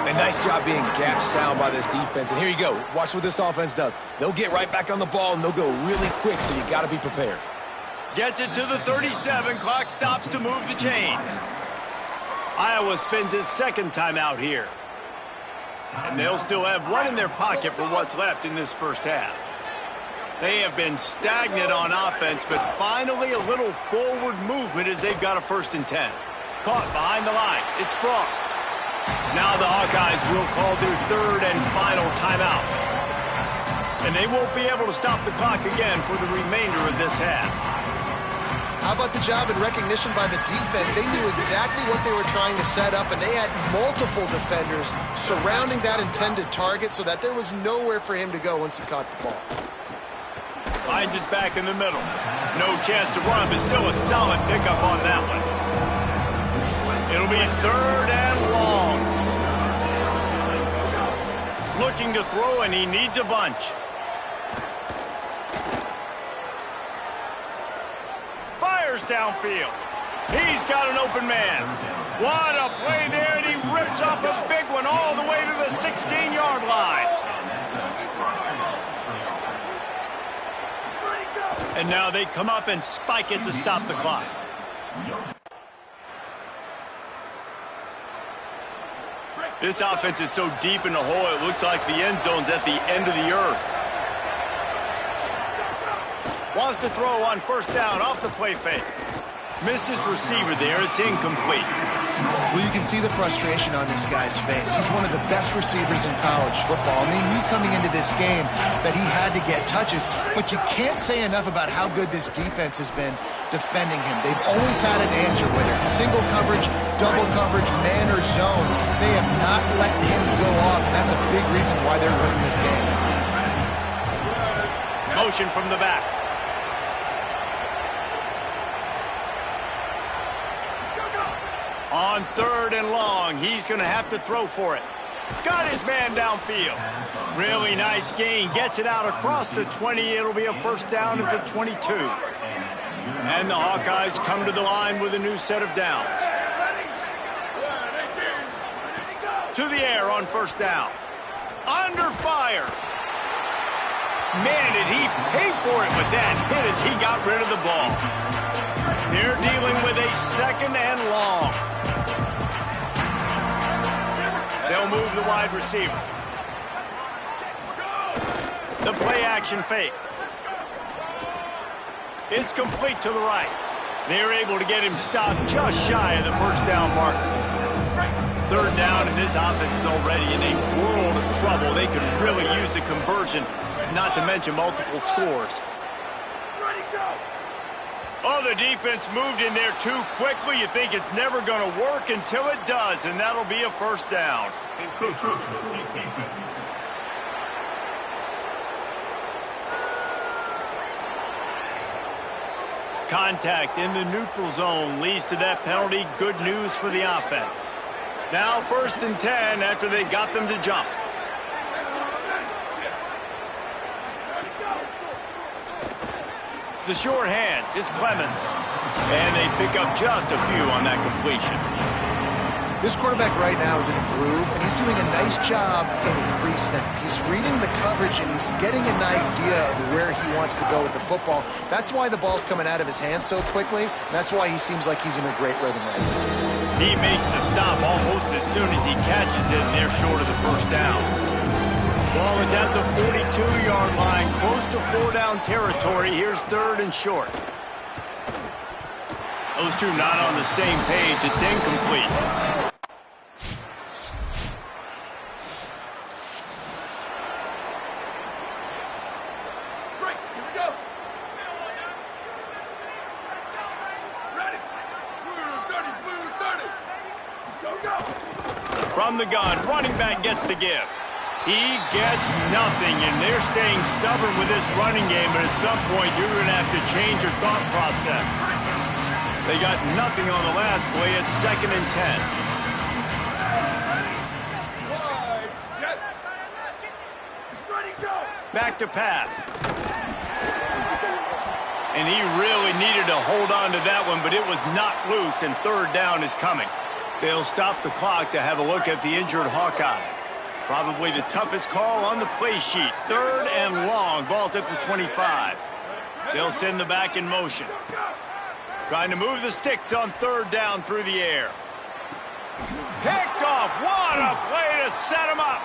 A nice job being gap sound by this defense. And here you go. Watch what this offense does. They'll get right back on the ball, and they'll go really quick, so you got to be prepared. Gets it to the 37. Clock stops to move the chains. Iowa spends his second timeout here. And they'll still have 1 in their pocket for what's left in this first half. They have been stagnant on offense, but finally a little forward movement as they've got a first and 10. Caught behind the line. It's Frost. Now the Hawkeyes will call their third and final timeout. And they won't be able to stop the clock again for the remainder of this half. How about the job and recognition by the defense? They knew exactly what they were trying to set up, and they had multiple defenders surrounding that intended target so that there was nowhere for him to go once he caught the ball. Finds his back in the middle. No chance to run, but still a solid pickup on that one. It'll be third and long. Looking to throw, and he needs a bunch. Fires downfield. He's got an open man. What a play there, and he rips off a big one all the way to the 16-yard line. And now they come up and spike it to stop the clock. This offense is so deep in the hole, it looks like the end zone's at the end of the earth. Wants to throw on first down off the play fake. Missed his receiver there. It's incomplete. Well, you can see the frustration on this guy's face. He's one of the best receivers in college football. And they knew coming into this game that he had to get touches. But you can't say enough about how good this defense has been defending him. They've always had an answer, whether it's single coverage, double coverage, man or zone. They have not let him go off, and that's a big reason why they're winning this game. Motion from the back. On third and long, he's going to have to throw for it. Got his man downfield. Really nice gain. Gets it out across the 20. It'll be a first down at the 22. And the Hawkeyes come to the line with a new set of downs. To the air on first down. Under fire. Man, did he pay for it with that hit as he got rid of the ball. They're dealing with a second and long. They'll move the wide receiver. The play action fake. It's complete to the right. They're able to get him stopped just shy of the first down marker. Third down, and this offense is already in a world of trouble. They could really use a conversion, not to mention multiple scores. Oh, the defense moved in there too quickly. You think it's never going to work until it does, and that'll be a first down. Contact in the neutral zone leads to that penalty. Good news for the offense. Now 1st and 10 after they got them to jump. The short hands, it's Clemens. And they pick up just a few on that completion. This quarterback right now is in a groove, and he's doing a nice job in pre-snap. He's reading the coverage, and he's getting an idea of where he wants to go with the football. That's why the ball's coming out of his hands so quickly, and that's why he seems like he's in a great rhythm right now. He makes the stop almost as soon as he catches it, and they're short of the first down. Ball is at the 42-yard line, close to 4-down territory. Here's 3rd and short. Those two not on the same page. It's incomplete. Right, here we go. Ready. Blue 30. Go. From the gun, running back gets to give. He gets nothing, and they're staying stubborn with this running game, but at some point you're going to have to change your thought process. They got nothing on the last play. It's 2nd and 10. Wide, jet. Ready, go. Back to pass. And he really needed to hold on to that one, but it was not loose, and 3rd down is coming. They'll stop the clock to have a look at the injured Hawkeye. Probably the toughest call on the play sheet. 3rd and long. Ball's at the 25. They'll send the back in motion. Trying to move the sticks on 3rd down through the air. Picked off. What a play to set him up.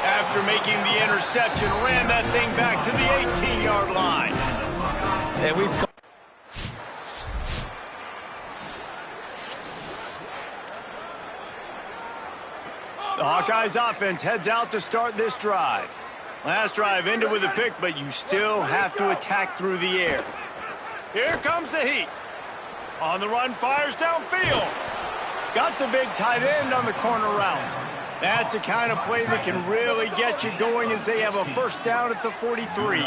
After making the interception, ran that thing back to the 18-yard line. And we've come. The Hawkeyes offense heads out to start this drive. Last drive ended with a pick, but you still have to attack through the air. Here comes the heat. On the run, fires downfield. Got the big tight end on the corner route. That's the kind of play that can really get you going as they have a first down at the 43.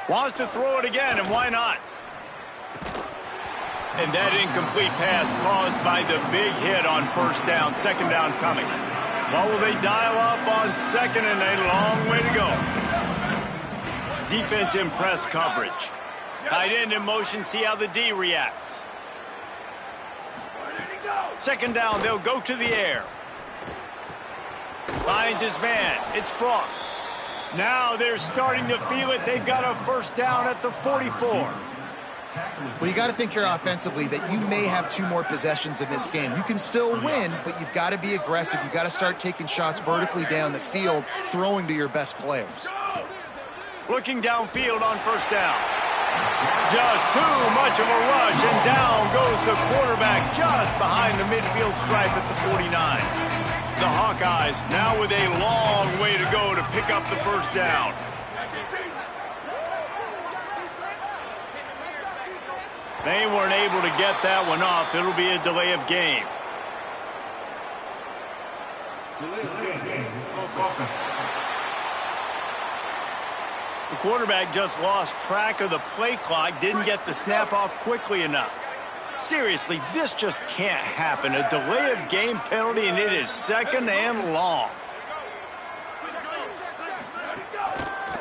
Wants to throw it again, and why not? And that incomplete pass caused by the big hit on first down. 2nd down coming. What will they dial up on 2nd and a long way to go? Defense in press coverage. Tight end in motion, see how the D reacts. 2nd down, they'll go to the air. Finds his man. It's Frost. Now they're starting to feel it. They've got a first down at the 44. Well, you got to think here offensively that you may have 2 more possessions in this game. You can still win, but you've got to be aggressive. You've got to start taking shots vertically down the field, throwing to your best players. Looking downfield on first down. Just too much of a rush, and down goes the quarterback just behind the midfield stripe at the 49. The Hawkeyes now with a long way to go to pick up the first down. They weren't able to get that one off. It'll be a delay of game. The quarterback just lost track of the play clock, didn't get the snap off quickly enough. Seriously, this just can't happen. A delay of game penalty, and it is second and long.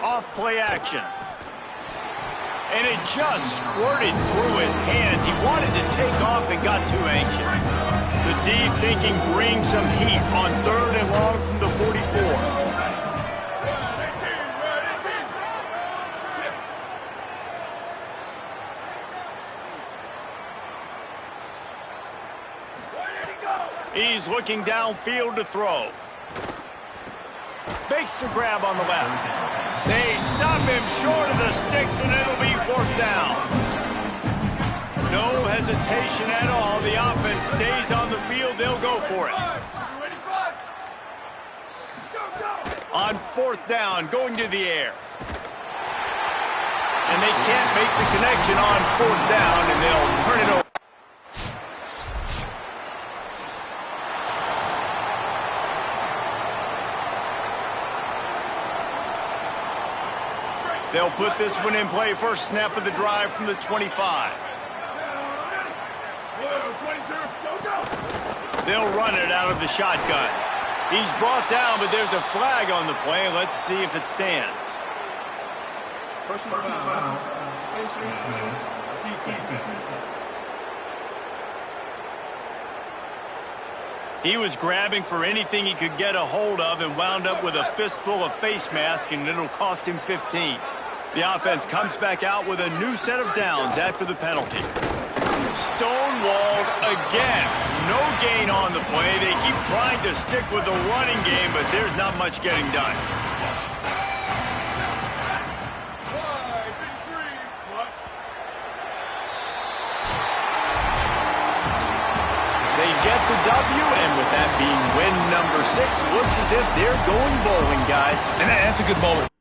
Off play action. And it just squirted through his hands. He wanted to take off and got too anxious. The D thinking bring some heat on third and long from the 44. He's looking downfield to throw. Makes the grab on the left. They stop him short of the sticks, and it'll be fourth down. No hesitation at all. The offense stays on the field. They'll go for it. On fourth down, going to the air. And they can't make the connection on fourth down, and they'll turn it over. They'll put this one in play. First snap of the drive from the 25. They'll run it out of the shotgun. He's brought down, but there's a flag on the play. Let's see if it stands. Personal foul. He was grabbing for anything he could get a hold of and wound up with a fistful of face mask, and it'll cost him 15. The offense comes back out with a new set of downs after the penalty. Stonewalled again. No gain on the play. They keep trying to stick with the running game, but there's not much getting done. They get the W, and with that being win number 6, looks as if they're going bowling, guys. And that's a good moment.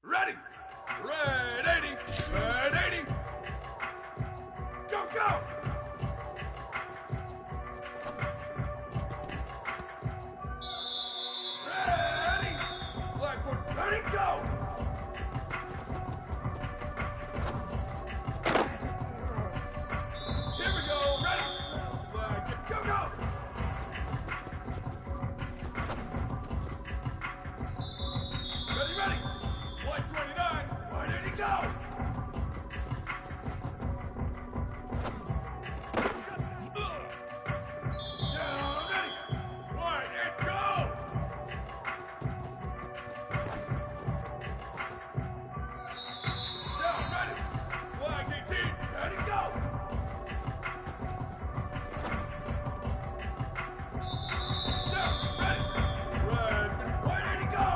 Ready! Red 80! Red 80! Go, go! Ready! Blackwood, ready, go! Here we go, ready! Blackwood, go, go! Ready, ready! White 29, white 80, go! Down, ready! White 8, go! Down, ready! White 18, ready, go! Down, ready! Red, white 80, go!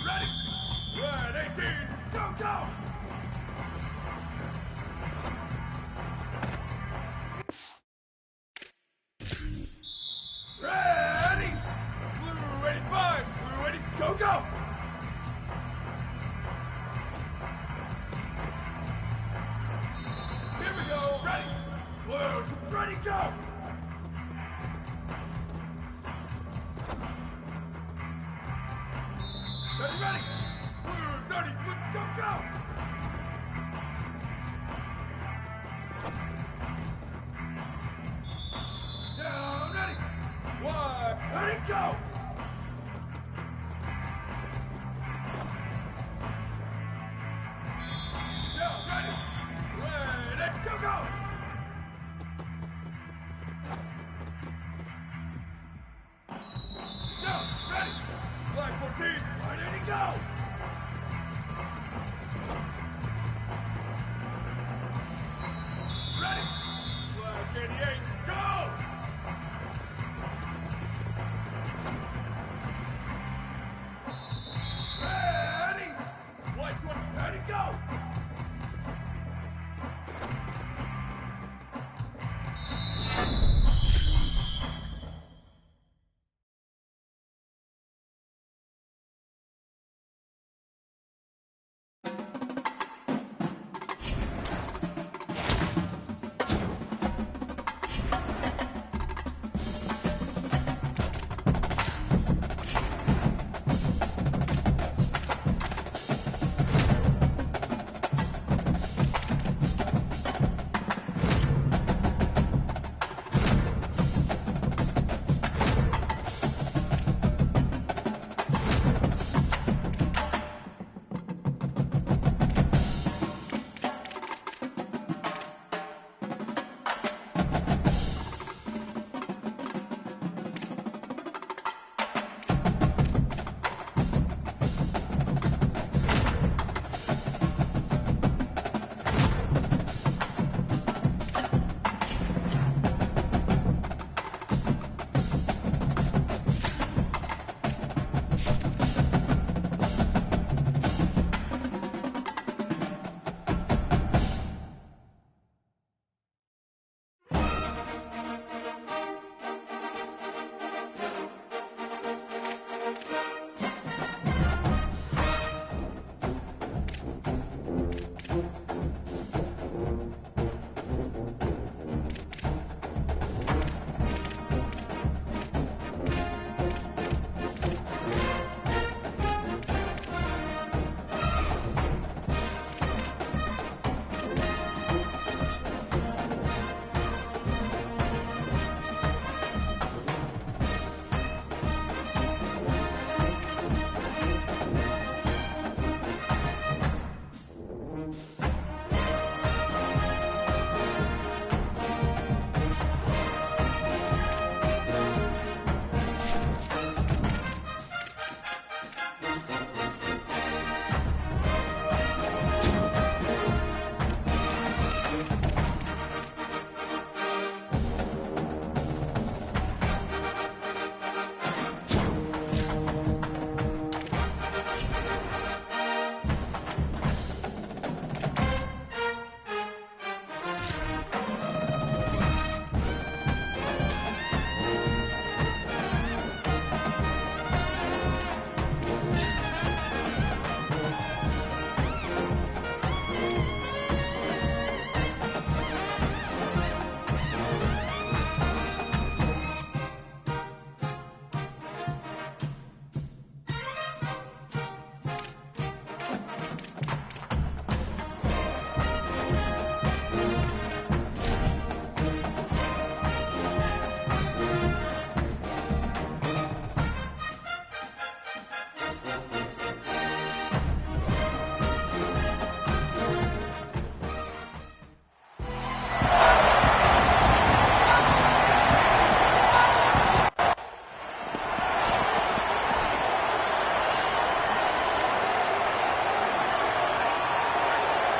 Ready! Red 18, go, go! Ready! Blue 85, blue 80, go, go! Here we go, ready! Blue, ready, go! Ready, ready! Blue 30, blue, go, go!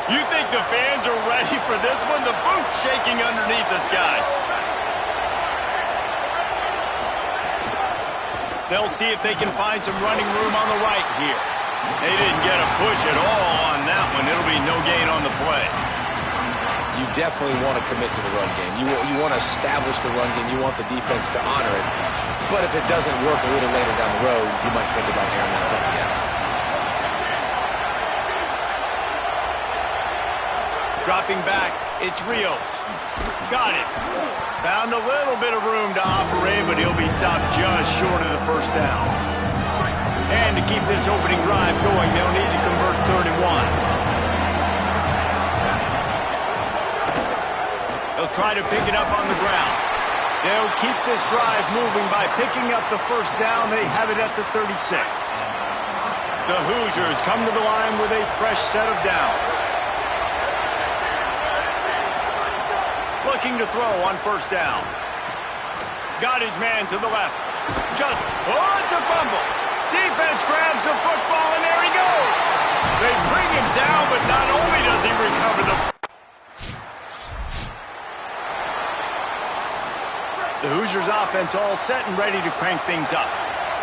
You think the fans are ready for this one? The booth's shaking underneath us, guys. They'll see if they can find some running room on the right here. They didn't get a push at all on that one. It'll be no gain on the play. You definitely want to commit to the run game. You want to establish the run game. You want the defense to honor it. But if it doesn't work a little later down the road, you might think about airing that puppy out. Dropping back, it's Rios. Got it. Found a little bit of room to operate, but he'll be stopped just short of the first down. And to keep this opening drive going, they'll need to convert 3rd and 1. They'll try to pick it up on the ground. They'll keep this drive moving by picking up the first down. They have it at the 36. The Hoosiers come to the line with a fresh set of downs. Looking to throw on 1st down. Got his man to the left. It's a fumble. Defense grabs the football, and there he goes. They bring him down, but not only does he recover the Hoosiers offense all set and ready to crank things up.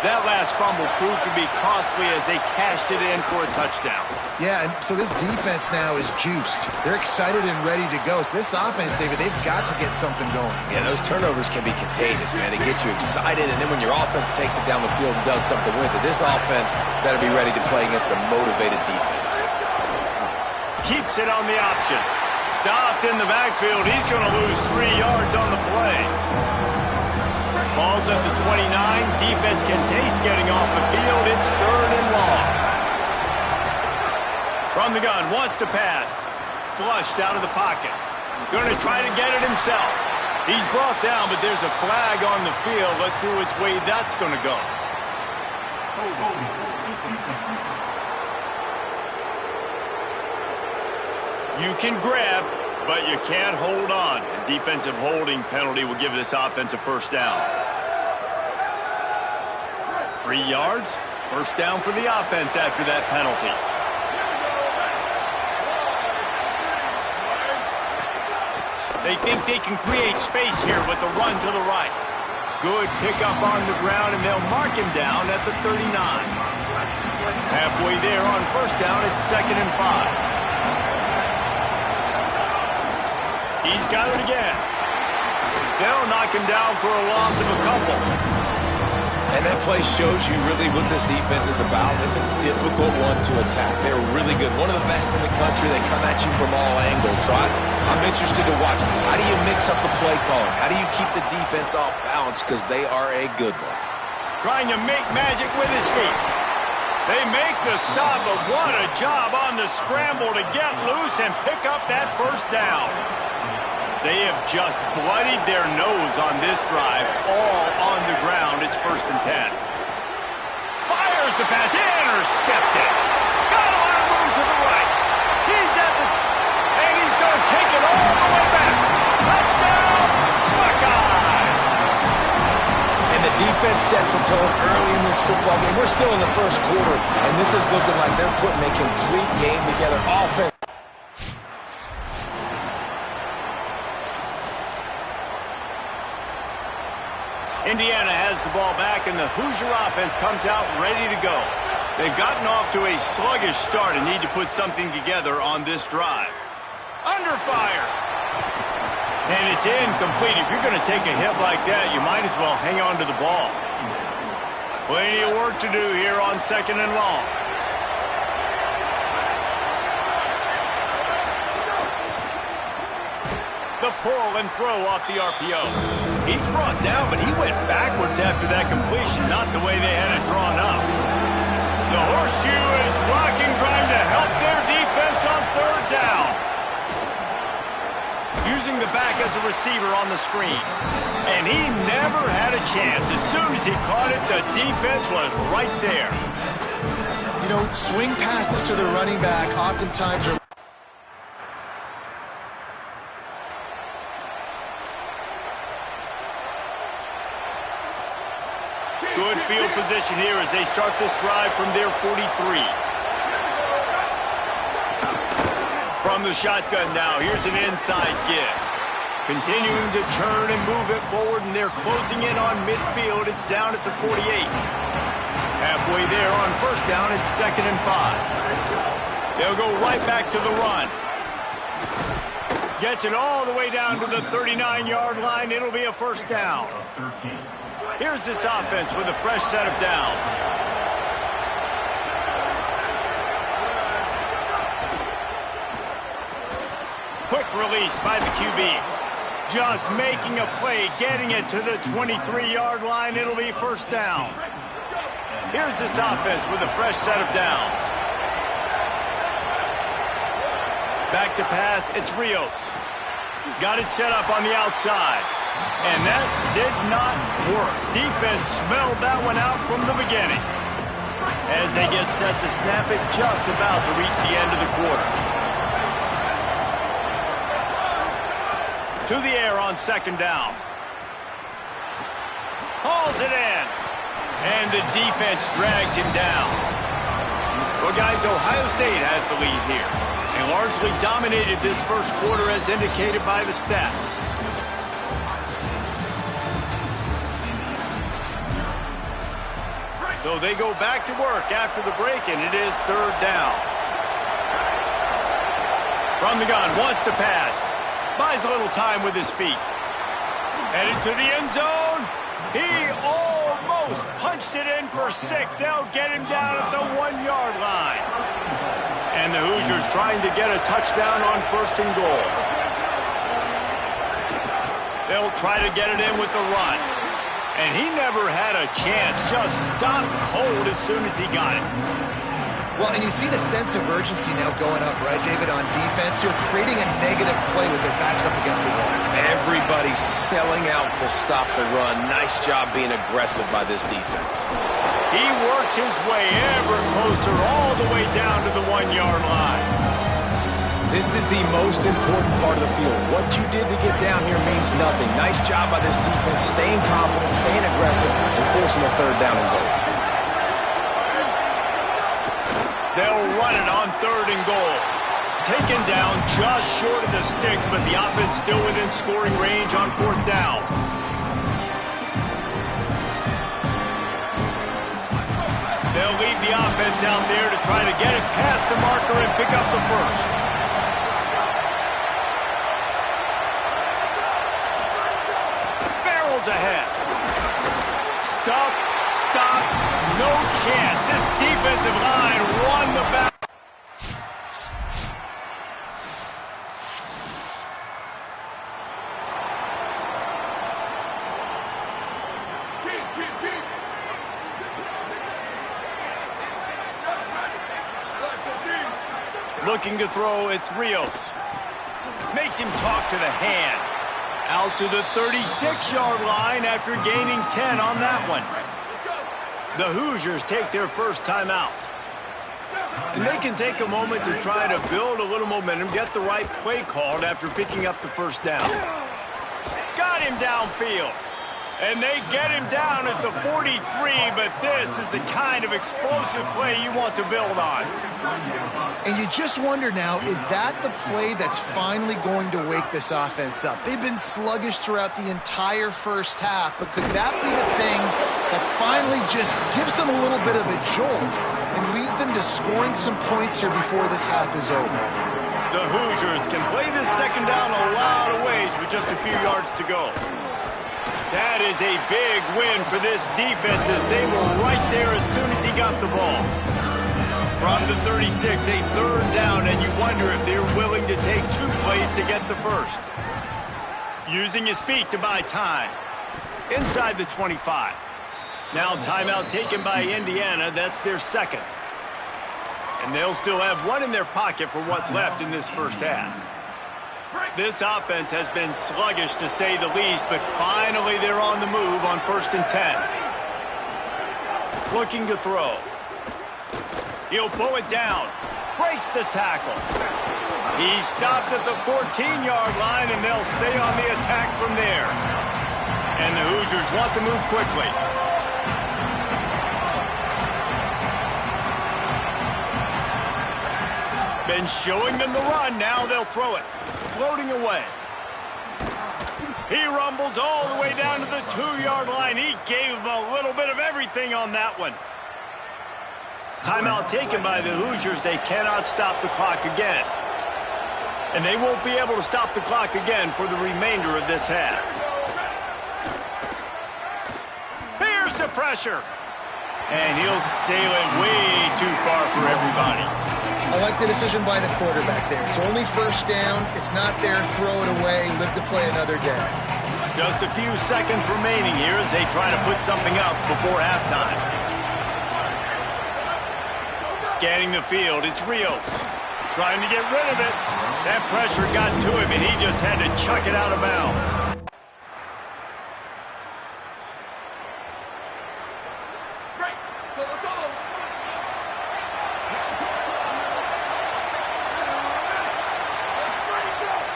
That last fumble proved to be costly as they cashed it in for a touchdown. Yeah, and so this defense now is juiced. They're excited and ready to go. So this offense, David, they've got to get something going. Yeah, those turnovers can be contagious, man. They get you excited, and then when your offense takes it down the field and does something with it, this offense better be ready to play against a motivated defense. Keeps it on the option. Stopped in the backfield. He's going to lose 3 yards on the play. Ball's at the 29. Defense can taste getting off the field. It's 3rd and long. From the gun, wants to pass. Flushed out of the pocket. Going to try to get it himself. He's brought down, but there's a flag on the field. Let's see which way that's going to go. You can grab, but you can't hold on. A defensive holding penalty will give this offense a 1st down. 3 yards, 1st down for the offense after that penalty. They think they can create space here with a run to the right. Good pickup on the ground, and they'll mark him down at the 39. Halfway there on 1st down, it's 2nd and 5. He's got it again. They'll knock him down for a loss of a couple. And that play shows you really what this defense is about. It's a difficult one to attack. They're really good. One of the best in the country. They come at you from all angles. So I'm interested to watch. How do you mix up the play calling? How do you keep the defense off balance? Because they are a good one. Trying to make magic with his feet. They make the stop, but what a job on the scramble to get loose and pick up that 1st down. They have just bloodied their nose on this drive, all on the ground. It's 1st and 10. Fires the pass, intercepted. Got a lot of room to the right. He's at the, and he's going to take it all the way back. Touchdown, Buckeye. And the defense sets the tone early in this football game. We're still in the 1st quarter, and this is looking like they're putting a complete game together. Offense. Indiana has the ball back, and the Hoosier offense comes out ready to go. They've gotten off to a sluggish start and need to put something together on this drive. Under fire. And it's incomplete. If you're going to take a hit like that, you might as well hang on to the ball. Plenty of work to do here on 2nd and long. The pull and throw off the RPO. He's brought down, but he went backwards after that completion, not the way they had it drawn up. The horseshoe is rocking, trying to help their defense on 3rd down. Using the back as a receiver on the screen. And he never had a chance. As soon as he caught it, the defense was right there. You know, swing passes to the running back oftentimes are... Good field position here as they start this drive from their 43. From the shotgun now, here's an inside give. Continuing to turn and move it forward, and they're closing in on midfield. It's down at the 48. Halfway there on first down, it's 2nd and 5. They'll go right back to the run. Gets it all the way down to the 39-yard line. It'll be a first down. Here's this offense with a fresh set of downs. Quick release by the QB. Just making a play, getting it to the 23-yard line. It'll be first down. Here's this offense with a fresh set of downs. Back to pass, it's Rios. Got it set up on the outside. And that did not work. Defense smelled that one out from the beginning. As they get set to snap it, just about to reach the end of the quarter. To the air on 2nd down. Hauls it in. And the defense drags him down. Well, guys, Ohio State has the lead here. They largely dominated this first quarter as indicated by the stats. So they go back to work after the break, and it is 3rd down. From the gun, wants to pass. Buys a little time with his feet. Headed to the end zone. He almost punched it in for 6. They'll get him down at the 1-yard line. And the Hoosiers trying to get a touchdown on 1st and goal. They'll try to get it in with the run. And he never had a chance. Just stopped cold as soon as he got it. Well, and you see the sense of urgency now going up, right, David, on defense. You're creating a negative play with their backs up against the wall. Everybody's selling out to stop the run. Nice job being aggressive by this defense. He works his way ever closer all the way down to the 1-yard line. This is the most important part of the field. What you did to get down here means nothing. Nice job by this defense, staying confident, staying aggressive, and forcing a 3rd down and goal. They'll run it on 3rd and goal. Taken down just short of the sticks, but the offense still within scoring range on 4th down. They'll leave the offense out there to try to get it past the marker and pick up the first. Barrels ahead. Stop, no chance. This defensive line won the battle. Looking to throw, it's Rios. Makes him talk to the hand. Out to the 36-yard line after gaining 10 on that one. The Hoosiers take their first timeout. And they can take a moment to try to build a little momentum, get the right play called after picking up the first down. Got him downfield. And they get him down at the 43, but this is the kind of explosive play you want to build on. And you just wonder now, is that the play that's finally going to wake this offense up? They've been sluggish throughout the entire first half, but could that be the thing that finally just gives them a little bit of a jolt and leads them to scoring some points here before this half is over? The Hoosiers can play this second down a lot of ways with just a few yards to go. That is a big win for this defense as they were right there as soon as he got the ball. From the 36, a 3rd down, and you wonder if they're willing to take 2 plays to get the first. Using his feet to buy time. Inside the 25. Now timeout taken by Indiana. That's their 2nd. And they'll still have 1 in their pocket for what's left in this first half. This offense has been sluggish to say the least, but finally they're on the move on 1st and 10. Looking to throw. He'll pull it down. Breaks the tackle. He's stopped at the 14-yard line, and they'll stay on the attack from there. And the Hoosiers want to move quickly. Been showing them the run. Now they'll throw it. Floating away. He rumbles all the way down to the 2-yard line. He gave them a little bit of everything on that one. Timeout taken by the Hoosiers. They cannot stop the clock again. And they won't be able to stop the clock again for the remainder of this half. Here's the pressure. And he'll sail it way too far for everybody. I like the decision by the quarterback there. It's only first down. It's not there. Throw it away. Live to play another day. Just a few seconds remaining here as they try to put something up before halftime. Scanning the field, it's Rios. Trying to get rid of it. That pressure got to him, and he just had to chuck it out of bounds.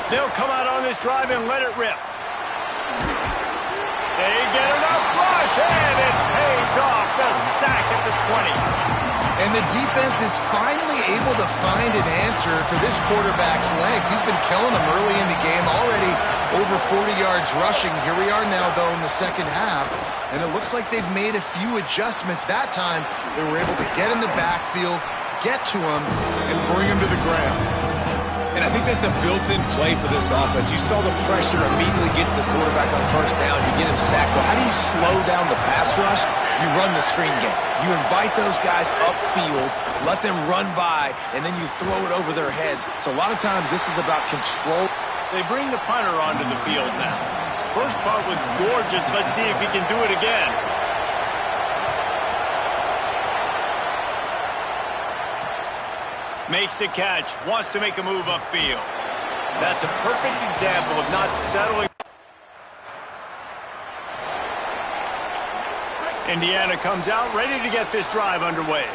They'll come out on this drive and let it rip. They get enough rush, and it pays off. The sack at the 20. And the defense is finally able to find an answer for this quarterback's legs. He's been killing them early in the game, already over 40 yards rushing. Here we are now, though, in the second half, and it looks like they've made a few adjustments. That time, they were able to get in the backfield, get to him, and bring him to the ground. And I think that's a built-in play for this offense. You saw the pressure immediately get to the quarterback on first down. You get him sacked. Well, how do you slow down the pass rush? You run the screen game. You invite those guys upfield, let them run by, and then you throw it over their heads. So a lot of times this is about control. They bring the punter onto the field now. First part was gorgeous. Let's see if he can do it again. Makes the catch, wants to make a move upfield. That's a perfect example of not settling. Indiana comes out ready to get this drive underway.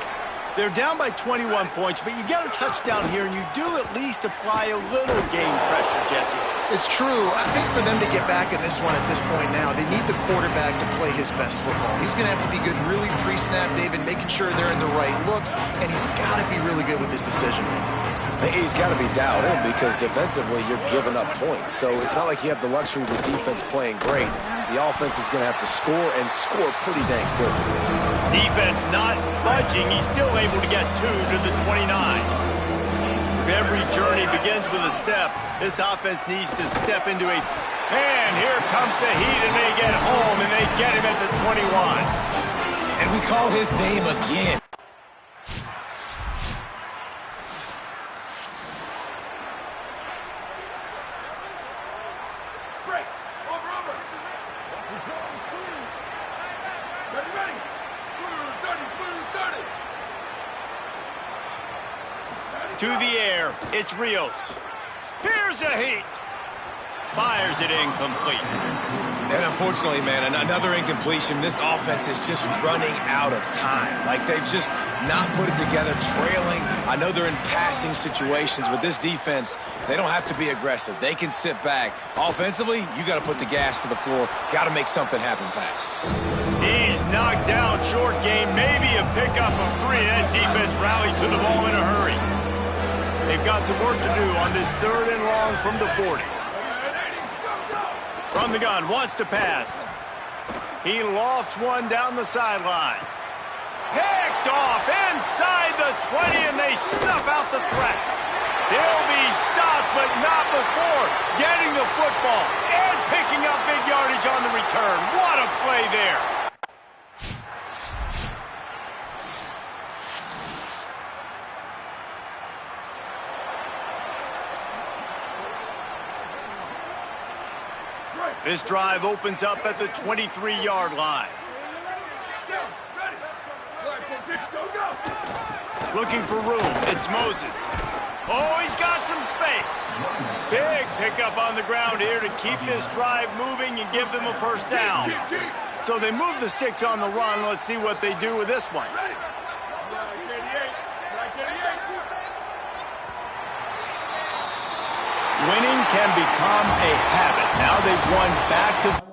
They're down by 21 points, but you get a touchdown here, and you do at least apply a little game pressure, Jesse. It's true. I think for them to get back in this one at this point now, they need the quarterback to play his best football. He's going to have to be good really pre-snap, David, making sure they're in the right looks, and he's got to be really good with his decision-making. He's got to be dialed in because defensively you're giving up points. So it's not like you have the luxury of the defense playing great. The offense is going to have to score and score pretty dang quickly. Defense not budging. He's still able to get 2 to the 29. If every journey begins with a step, this offense needs to step into a... And here comes the heat, and they get home, and they get him at the 21. And we call his name again. To the air, it's Rios. Here's a heat. Fires it incomplete. And unfortunately, man, another incompletion. This offense is just running out of time. Like, they've just not put it together, trailing. I know they're in passing situations, but this defense, they don't have to be aggressive. They can sit back. Offensively, you got to put the gas to the floor. Got to make something happen fast. He's knocked down, short game, maybe a pickup of 3. That defense rallies to the ball in a hurry. They've got some work to do on this 3rd and long from the 40. From the gun, wants to pass. He lofts one down the sideline. Picked off inside the 20, and they snuff out the threat. He'll be stopped, but not before getting the football and picking up big yardage on the return. What a play there. This drive opens up at the 23-yard line. Looking for room. It's Moses. Oh, he's got some space. Big pickup on the ground here to keep this drive moving and give them a first down. So they move the sticks on the run. Let's see what they do with this one. Winning can become a habit. Now they've won back to...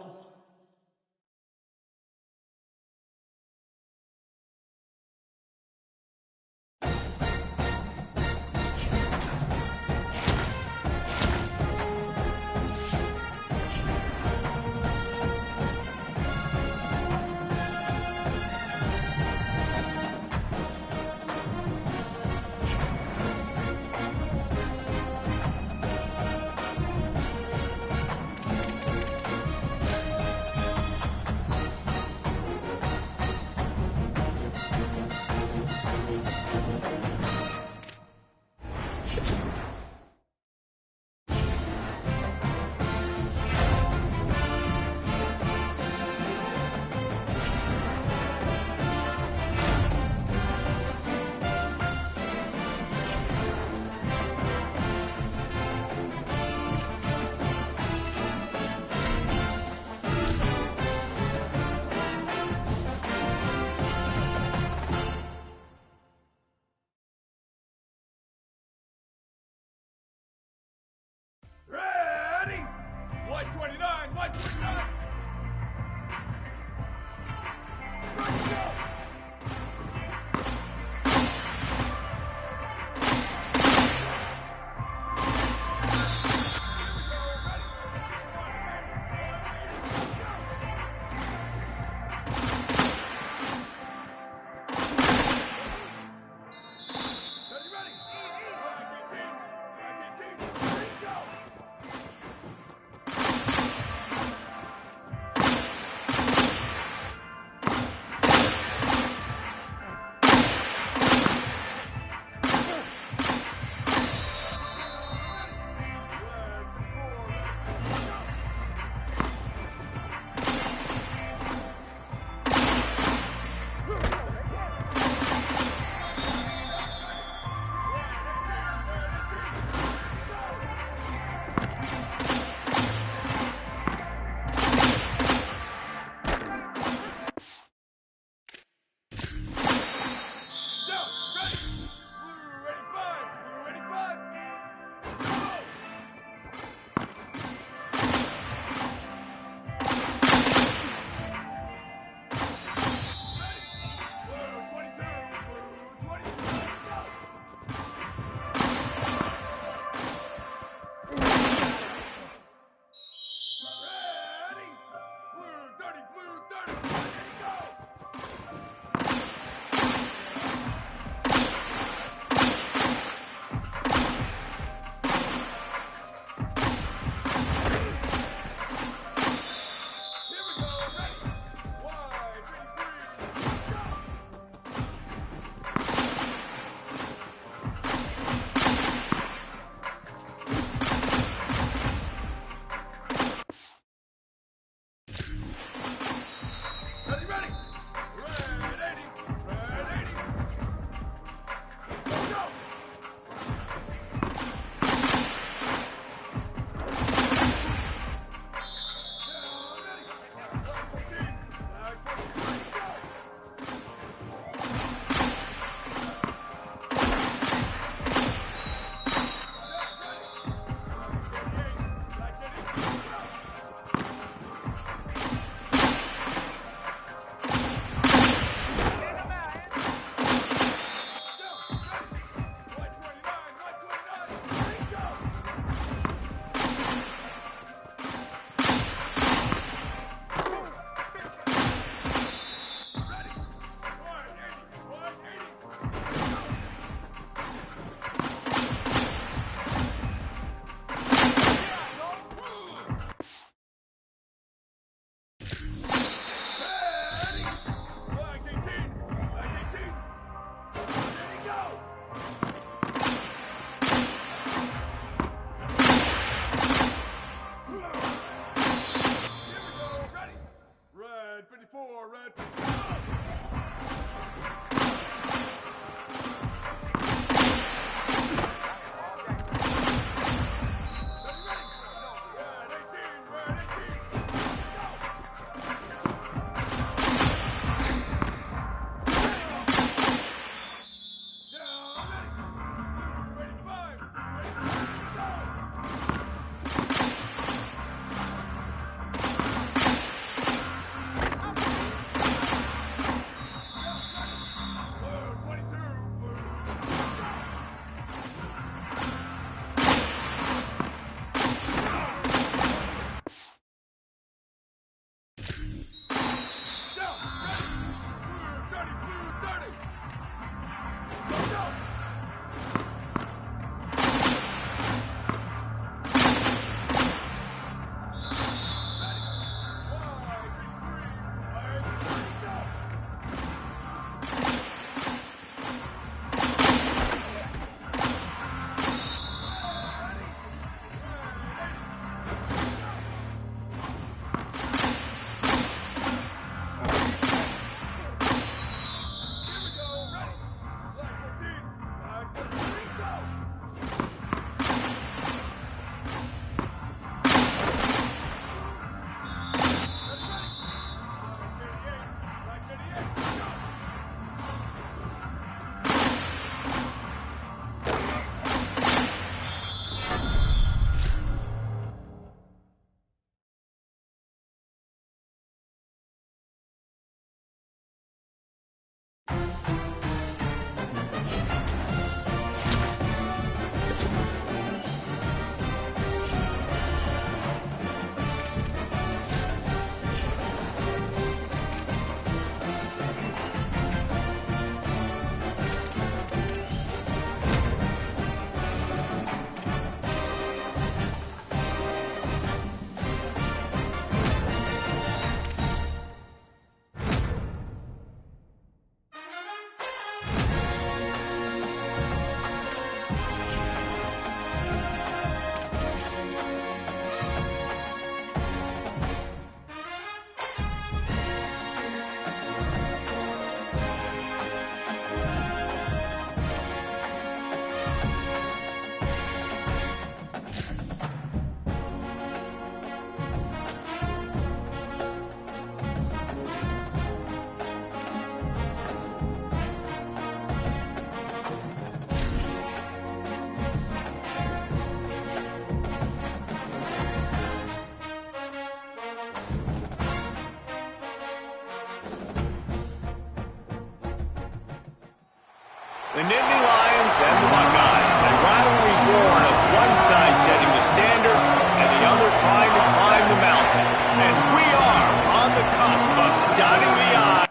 The Nittany Lions and the Buckeyes, a rivalry born of one side setting the standard and the other trying to climb the mountain. And we are on the cusp of dotting the I.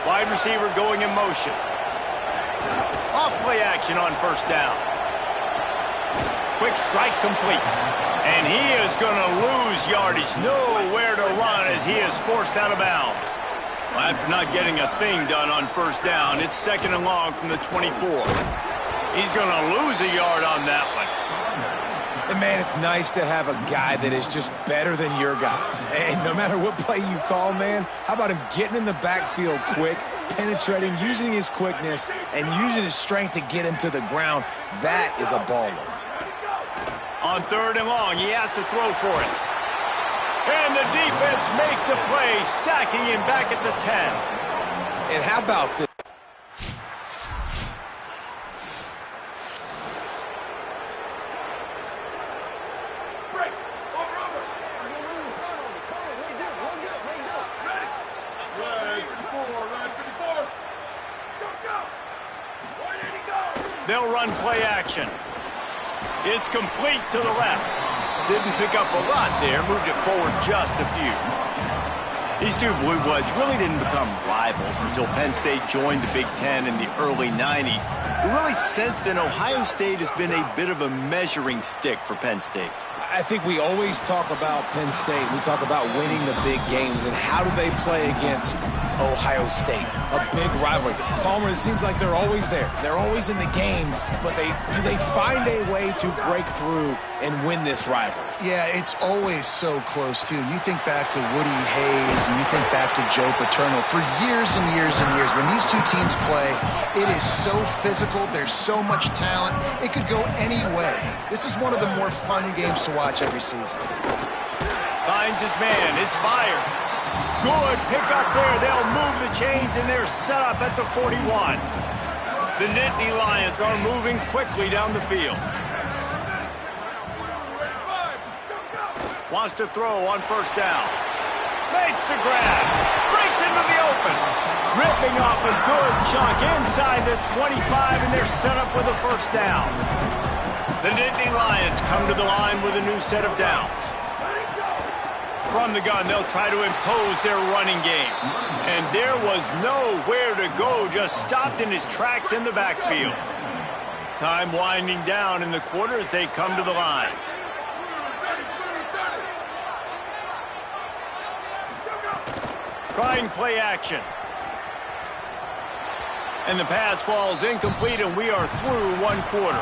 Wide receiver going in motion. Off play action on first down. Quick strike complete. And he is going to lose yardage. Nowhere to run as he is forced out of bounds. Well, after not getting a thing done on first down, it's second and long from the 24. He's going to lose a yard on that one. And man, it's nice to have a guy that is just better than your guys. And no matter what play you call, man, how about him getting in the backfield quick, penetrating, using his quickness, and using his strength to get him to the ground? That is a baller. On third and long, he has to throw for it. And the defense makes a play, sacking him back at the 10. And how about this? They'll run play action. It's complete to the left. Didn't pick up a lot there, moved it forward just a few. These two Blue Bloods really didn't become rivals until Penn State joined the Big Ten in the early 90s. But really since then, Ohio State has been a bit of a measuring stick for Penn State. I think we always talk about Penn State. We talk about winning the big games, and how do they play against Ohio State, a big rivalry. Palmer, it seems like they're always there. They're always in the game, but do they find a way to break through and win this rivalry? Yeah, it's always so close, too. You think back to Woody Hayes and you think back to Joe Paterno. For years and years and years, when these two teams play, it is so physical. There's so much talent. It could go any way. This is one of the more fun games to watch every season. Finds his man. It's fired. Good pick up there. They'll move the chains, and they're set up at the 41. The Nittany Lions are moving quickly down the field. Wants to throw on first down. Makes the grab. Breaks into the open. Ripping off a good chunk inside the 25, and they're set up with a first down. The Nittany Lions come to the line with a new set of downs. From the gun, they'll try to impose their running game. And there was nowhere to go, just stopped in his tracks in the backfield. Time winding down in the quarter as they come to the line. Trying play action. And the pass falls incomplete, and we are through one quarter.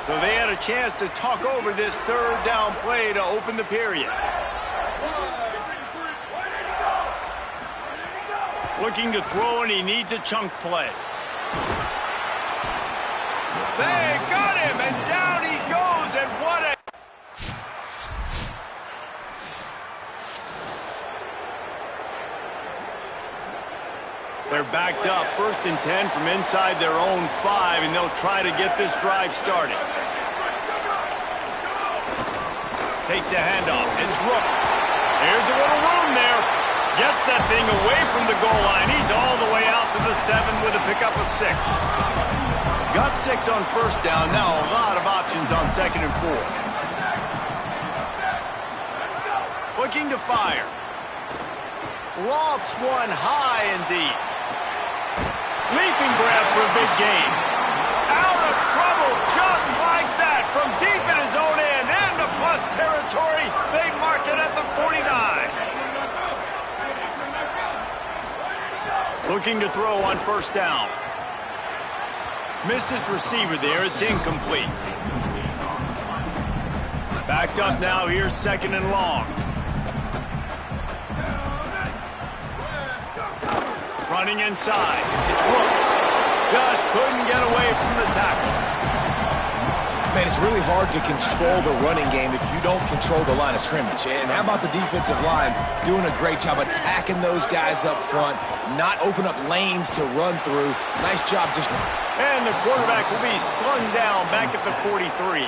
So they had a chance to talk over this third down play to open the period. Looking to throw, and he needs a chunk play. They got him, and down he goes, and what a... They're backed up, 1st and 10 from inside their own 5, and they'll try to get this drive started. Takes the handoff. It's Rooks. Here's a little room there. Gets that thing away from the goal line. He's all the way out to the 7 with a pickup of 6. Got 6 on first down. Now a lot of options on 2nd and 4. Looking to fire. Lofts one high and deep. Leaping grab for a big gain. Out of trouble just like that from deep in his own end. Into plus territory. They mark it at the 49. Looking to throw on first down. Missed his receiver there. It's incomplete. Backed up now. Here's 2nd and long. Running inside. It's Rooks. Just couldn't get away from the tackle. Man, it's really hard to control the running game if you don't control the line of scrimmage. And how about the defensive line doing a great job attacking those guys up front, not open up lanes to run through. Nice job just... And the quarterback will be slung down back at the 43.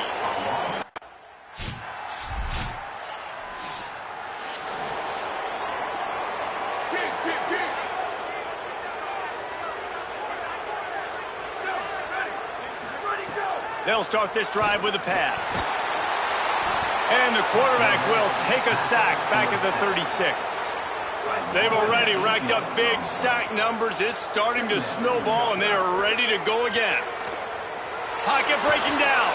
They'll start this drive with a pass. And the quarterback will take a sack back at the 36. They've already racked up big sack numbers. It's starting to snowball, and they are ready to go again. Pocket breaking down.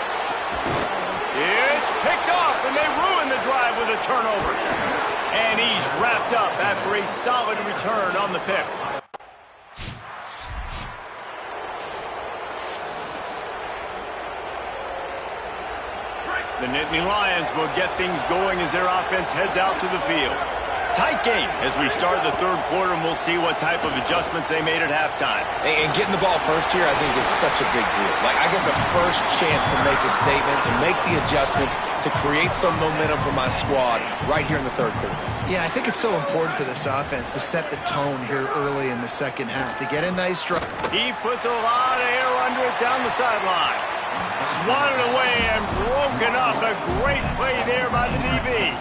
It's picked off, and they ruin the drive with a turnover. And he's wrapped up after a solid return on the pick. The Nittany Lions will get things going as their offense heads out to the field. Tight game as we start the third quarter, and we'll see what type of adjustments they made at halftime. And getting the ball first here, I think, is such a big deal. Like, I get the first chance to make a statement, to make the adjustments, to create some momentum for my squad right here in the third quarter. Yeah, I think it's so important for this offense to set the tone here early in the second half, to get a nice drive. He puts a lot of air under it down the sideline. Swatted away and broken up. A great play there by the DB.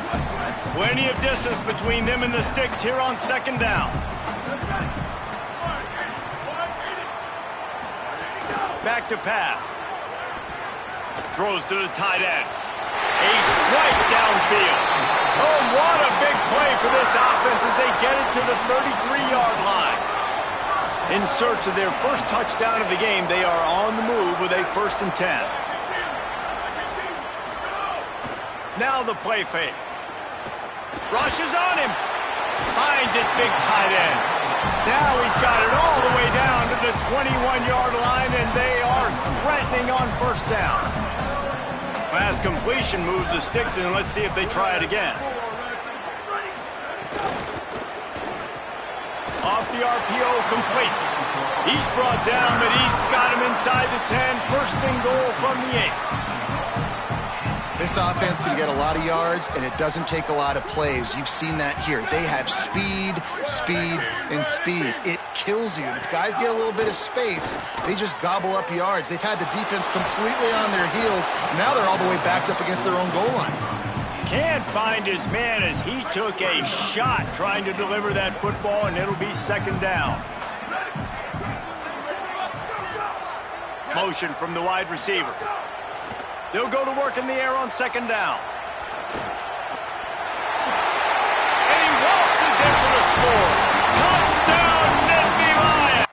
Plenty of distance between them and the sticks here on 2nd down. Back to pass. Throws to the tight end. A strike downfield. Oh, what a big play for this as they get it to the 33-yard line. In search of their first touchdown of the game, they are on the move with a 1st and 10. Now the play fake. Rushes on him. Finds his big tight end. Now he's got it all the way down to the 21-yard line, and they are threatening on 1st down. Last completion moves the sticks, and let's see if they try it again. Off the RPO, complete. He's brought down, but he's got him inside the 10. 1st and goal from the 8. This offense can get a lot of yards, and it doesn't take a lot of plays. You've seen that here. They have speed, speed, and speed. It kills you. And if guys get a little bit of space, they just gobble up yards. They've had the defense completely on their heels. Now they're all the way backed up against their own goal line. Can't find his man as he took a shot trying to deliver that football, and it'll be 2nd down. Motion from the wide receiver. They'll go to work in the air on 2nd down. And he waltzes in for the score. Touchdown, Nittany Lions!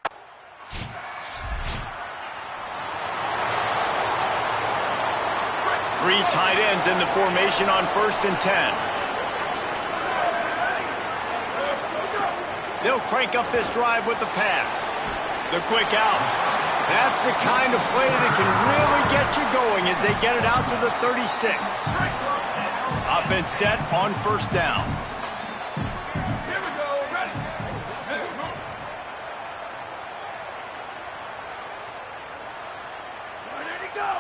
Three tight ends in the formation on 1st and 10. They'll crank up this drive with the pass. The quick out. That's the kind of play that can really get you going as they get it out to the 36. Offense set on 1st down. Here we go, ready. Ready to go.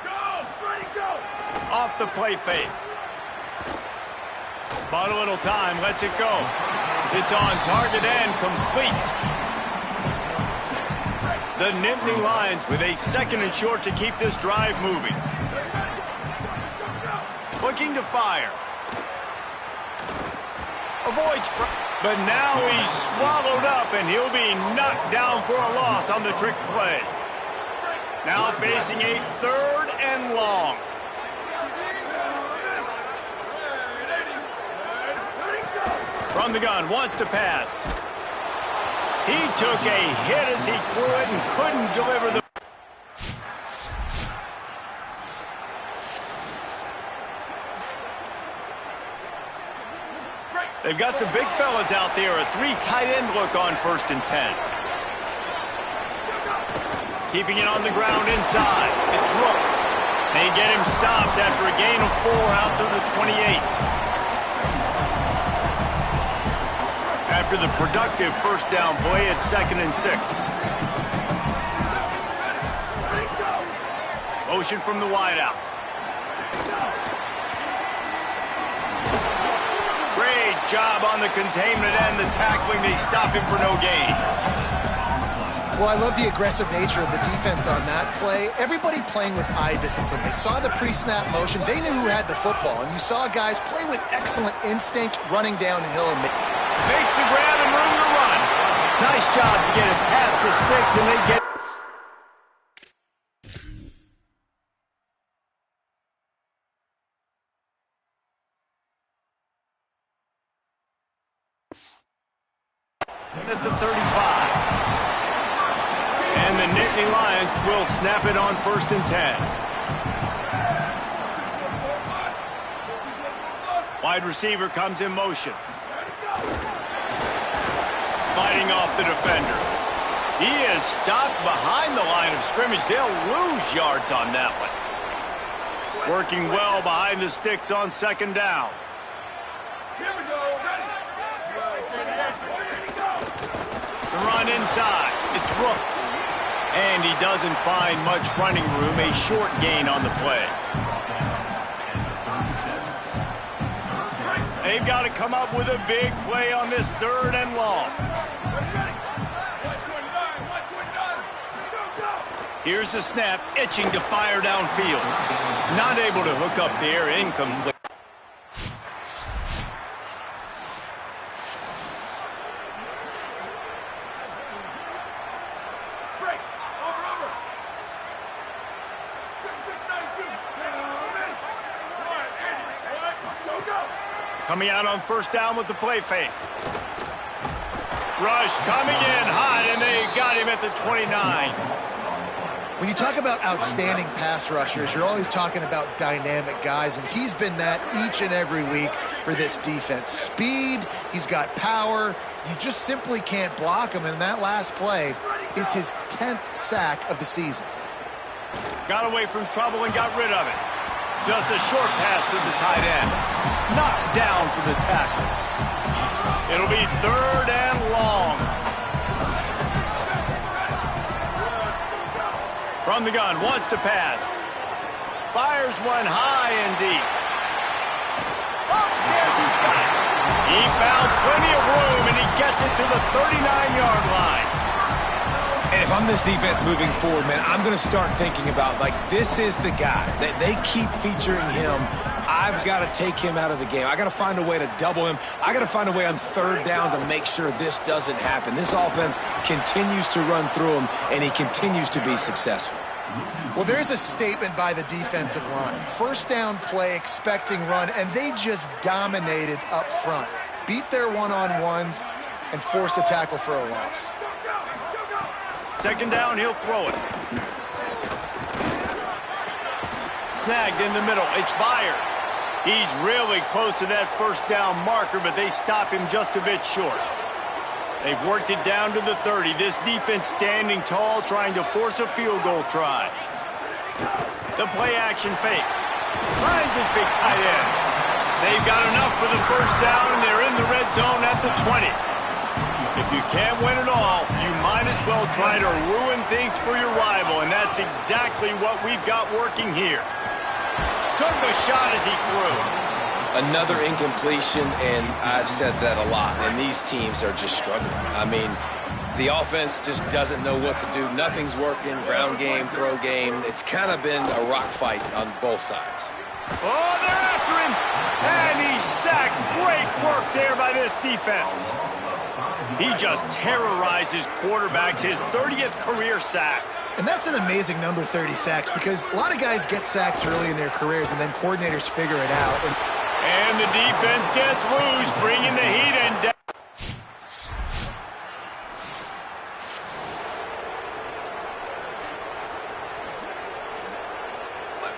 Go, ready, go. Off the play fake. Bought a little time, lets it go. It's on target and complete. The Nittany Lions with a 2nd and short to keep this drive moving. Looking to fire. Avoids, but now he's swallowed up and he'll be knocked down for a loss on the trick play. Now facing a 3rd and long. From the gun, wants to pass. He took a hit as he threw it and couldn't deliver the... They've got the big fellas out there, a 3 tight end look on 1st and 10. Keeping it on the ground inside. It's Rooks. They get him stopped after a gain of 4 out to the 28. After the productive 1st down play, it's 2nd and 6. Motion from the wideout. Great job on the containment and the tackling. They stop him for no gain. Well, I love the aggressive nature of the defense on that play. Everybody playing with eye discipline. They saw the pre-snap motion. They knew who had the football. And you saw guys play with excellent instinct running downhill. And makes a grab and room to run. Nice job to get it past the sticks, and they get... at the 35. And the Nittany Lions will snap it on 1st and 10. Wide receiver comes in motion. Fighting off the defender. He is stopped behind the line of scrimmage. They'll lose yards on that one. Working well behind the sticks on 2nd down. Here we go, ready. The run inside. It's Rooks. And he doesn't find much running room. A short gain on the play. They've got to come up with a big play on this 3rd and long. Here's the snap, itching to fire downfield. Not able to hook up there, incomplete. Coming out on first down with the play fake. Rush coming in hot, and they got him at the 29. When you talk about outstanding pass rushers, you're always talking about dynamic guys, and he's been that each and every week for this defense. Speed, he's got power. You just simply can't block him, and that last play is his 10th sack of the season. Got away from trouble and got rid of it. Just a short pass to the tight end. Knocked down for the tackle. It'll be 3rd and long. From the gun, wants to pass. Fires one high and deep. Upstairs he's got it. He found plenty of room, and he gets it to the 39-yard line. And if I'm this defense moving forward, man, I'm going to start thinking about, like, this is the guy. They keep featuring him. I've got to take him out of the game. I got to find a way to double him. I got to find a way on 3rd down to make sure this doesn't happen. This offense continues to run through him, and he continues to be successful. Well, there's a statement by the defensive line. First down play, expecting run, and they just dominated up front. Beat their one-on-ones and force a tackle for a loss. 2nd down, he'll throw it. Snagged in the middle. It's fired. He's really close to that first down marker, but they stop him just a bit short. They've worked it down to the 30. This defense standing tall, trying to force a field goal try. The play-action fake. Finds his big tight end. They've got enough for the first down, and they're in the red zone at the 20. If you can't win it all, you might as well try to ruin things for your rival, and that's exactly what we've got working here. Took a shot as he threw. Another incompletion, and I've said that a lot, and these teams are just struggling. I mean, the offense just doesn't know what to do. Nothing's working. Ground game, throw game. It's kind of been a rock fight on both sides. Oh, they're after him, and he's sacked. Great work there by this defense. He just terrorizes quarterbacks, his 30th career sack. And that's an amazing number, 30 sacks, because a lot of guys get sacks early in their careers, and then coordinators figure it out. And the defense gets loose, bringing the heat and down.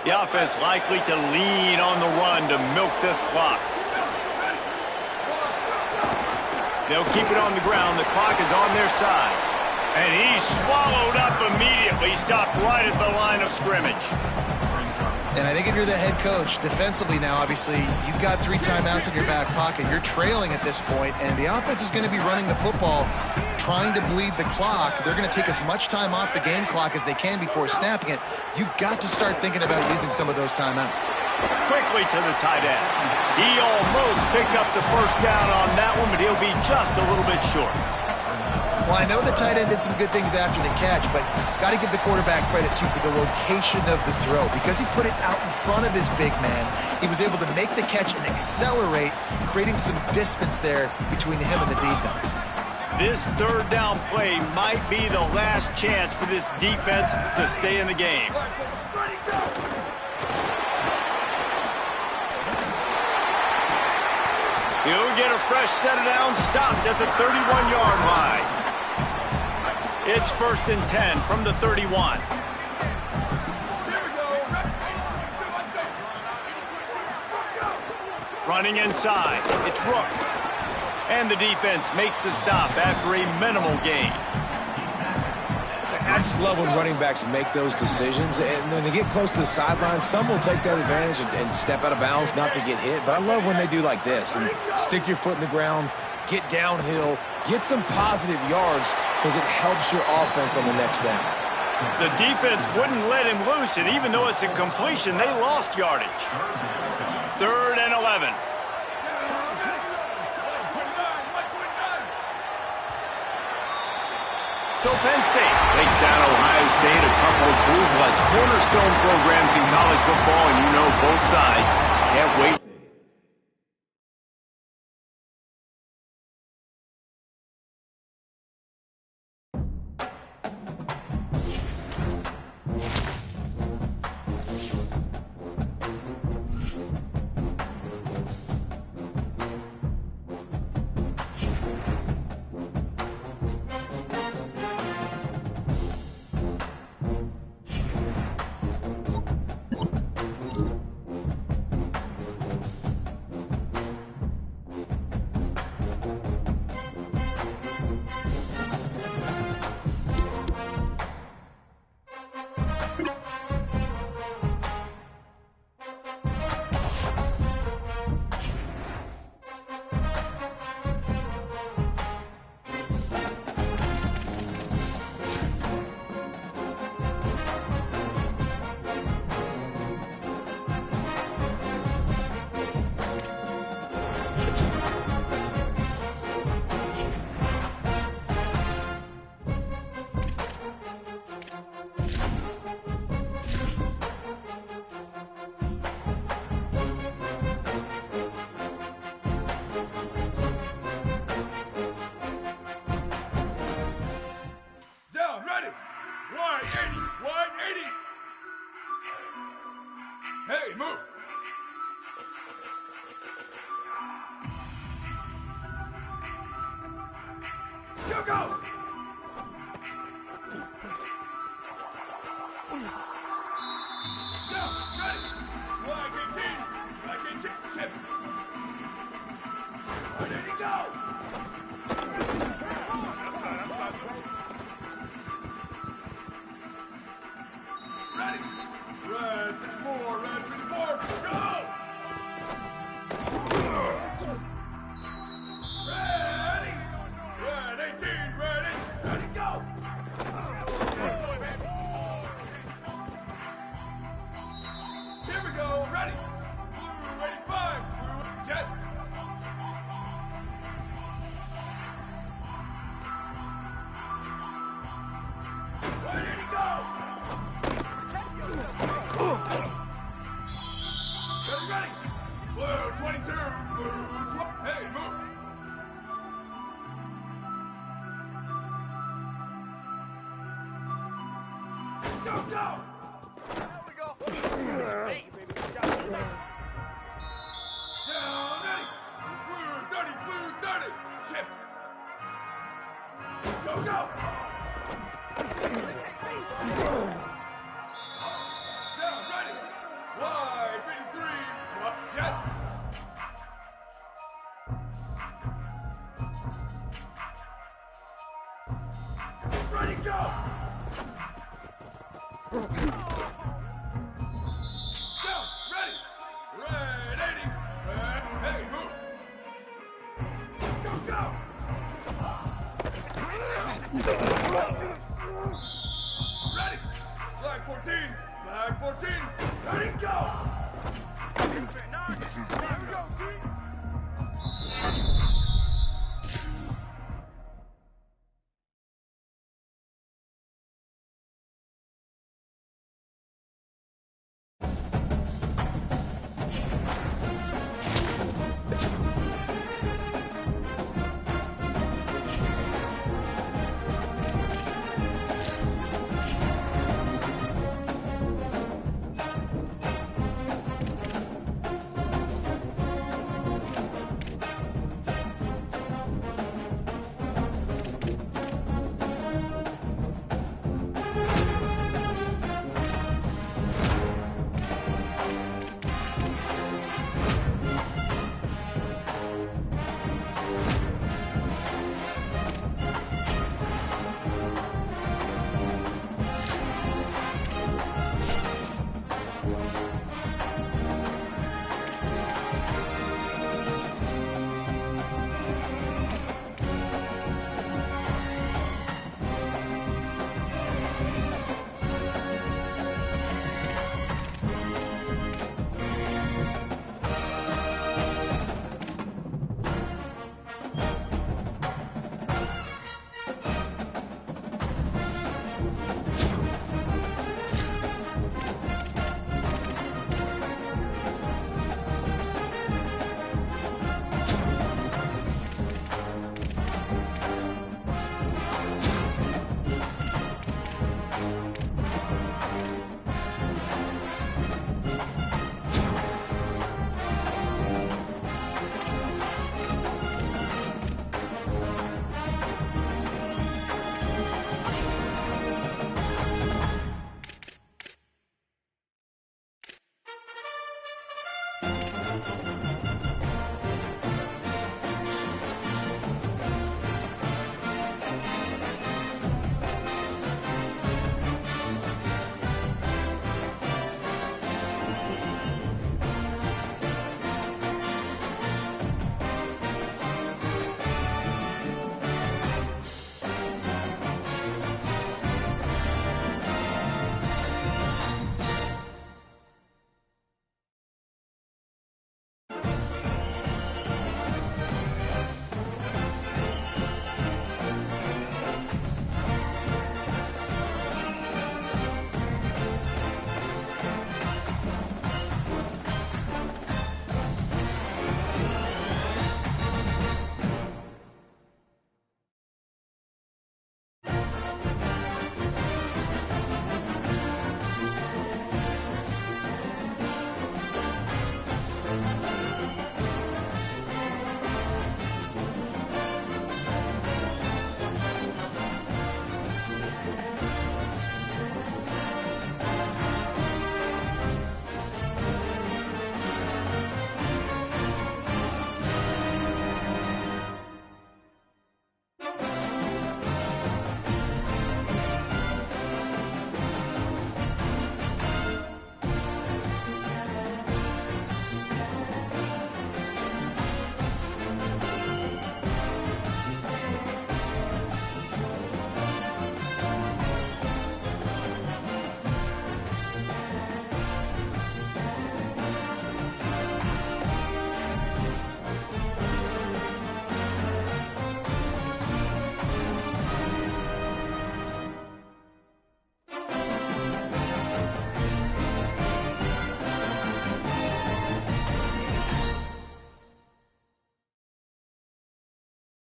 The offense likely to lean on the run to milk this clock. They'll keep it on the ground. The clock is on their side. And he's swallowed up immediately. Stopped right at the line of scrimmage. And I think if you're the head coach, defensively now, obviously, you've got 3 timeouts in your back pocket. You're trailing at this point, and the offense is going to be running the football, trying to bleed the clock. They're going to take as much time off the game clock as they can before snapping it. You've got to start thinking about using some of those timeouts. Quickly to the tight end. He almost picked up the first down on that one, but he'll be just a little bit short. Well, I know the tight end did some good things after the catch, but got to give the quarterback credit, too, for the location of the throw. Because he put it out in front of his big man, he was able to make the catch and accelerate, creating some distance there between him and the defense. This 3rd down play might be the last chance for this defense to stay in the game. He'll get a fresh set of downs, stopped at the 31-yard line. It's 1st and 10 from the 31. Running inside, it's Rooks. And the defense makes the stop after a minimal gain. I just love when running backs make those decisions, and when they get close to the sideline, some will take that advantage and step out of bounds not to get hit. But I love when they do like this and stick your foot in the ground, get downhill, get some positive yards, because it helps your offense on the next down. The defense wouldn't let him loose, and even though it's a completion, they lost yardage. 3rd and 11. So Penn State takes down Ohio State, a couple of blue bloods, cornerstone programs in college football, and you know both sides can't wait. Go, go! Go, ready! Like 18! Like 18! Chip! Ready to go! Ready! Red 54, red 54, go! Ready! Red 18, ready! Ready, go! Here we go, ready! Blue 85, blue jet! Ready to go! Ready! Blue 22, blue 12. Hey, move! Go, go! There we go. Hey, baby. Down, ready! Blue 30, blue 30. Shift. Go, go! Down, ready! Wide 53, up, jet! Ready, go! Down, ready! Red 80, red, hey, move! Go, go! Ready! Flag 14, flag 14, ready, go! Here we go, team!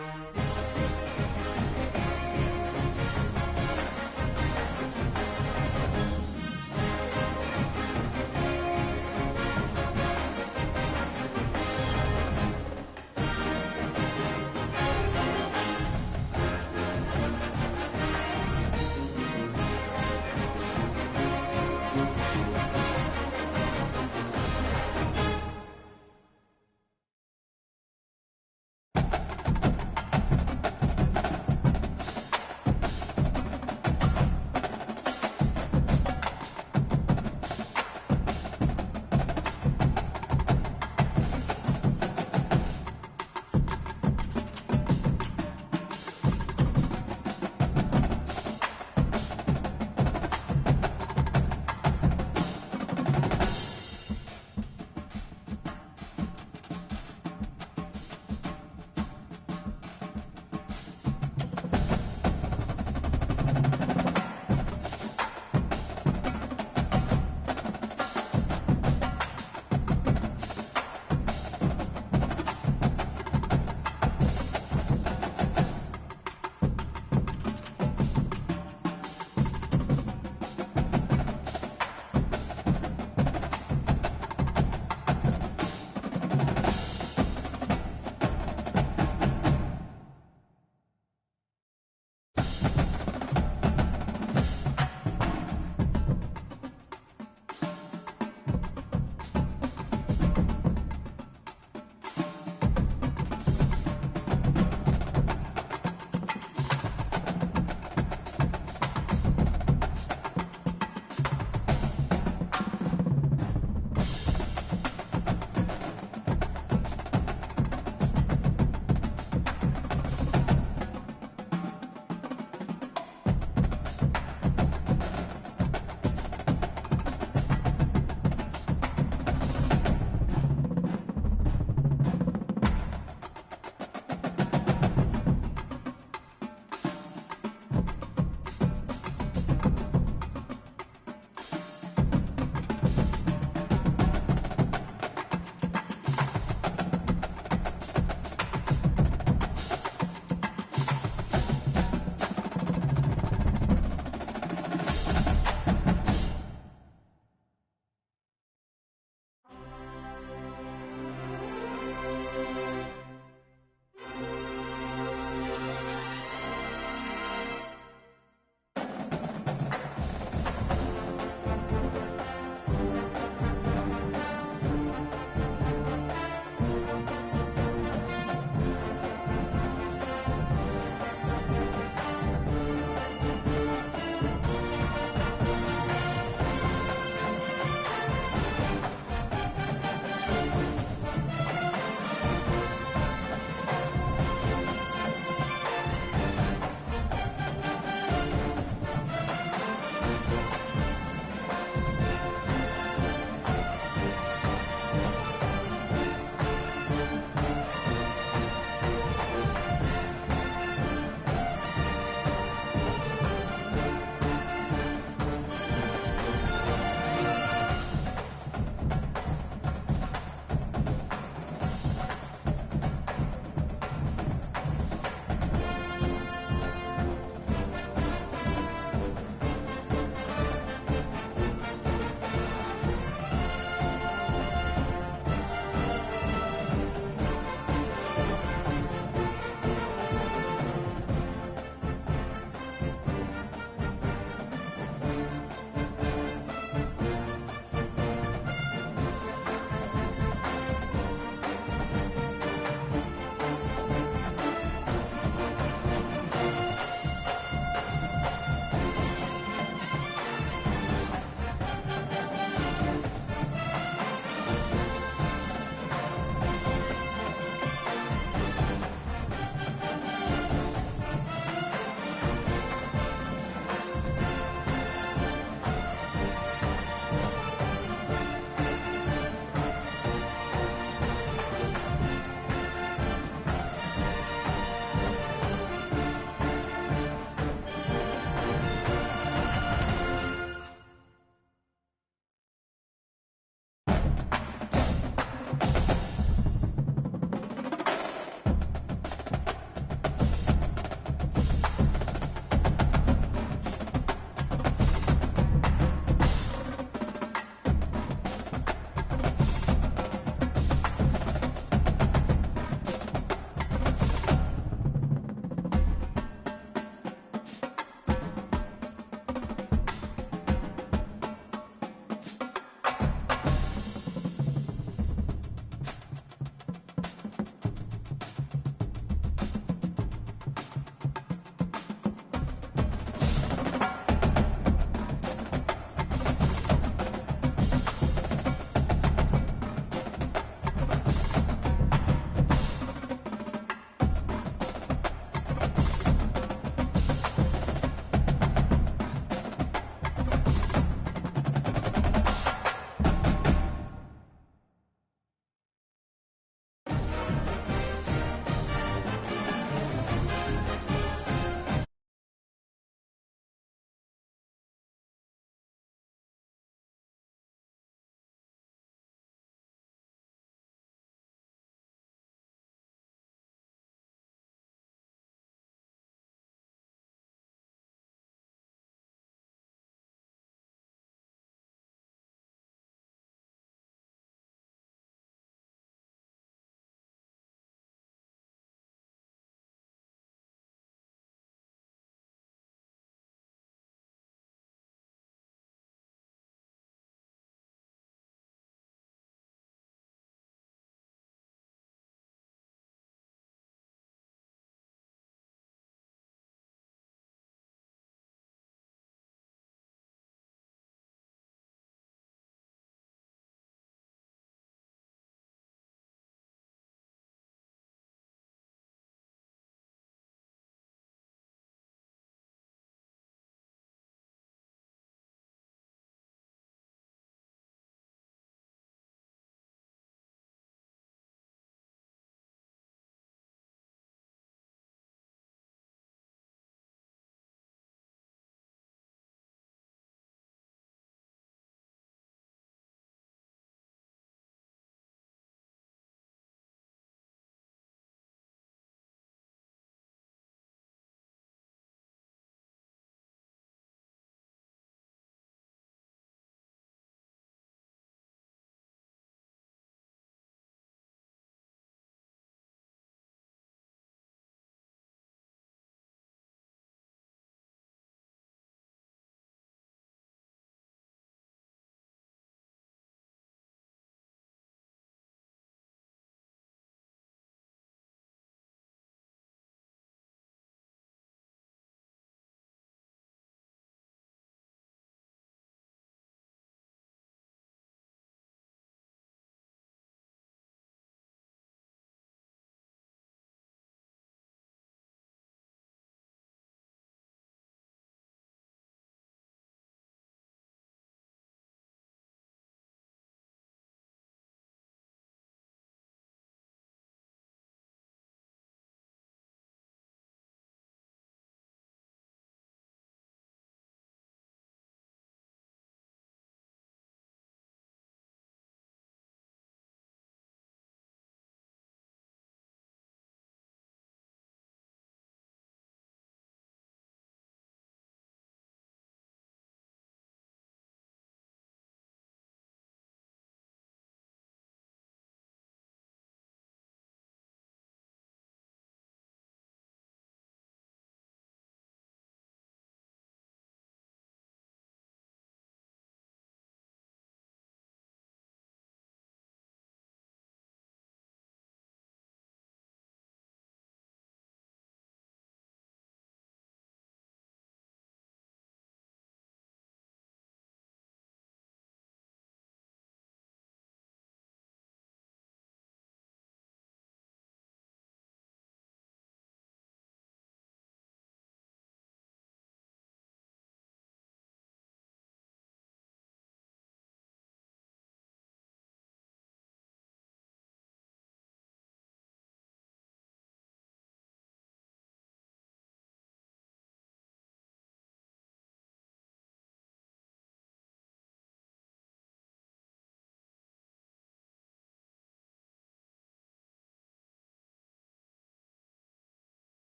it.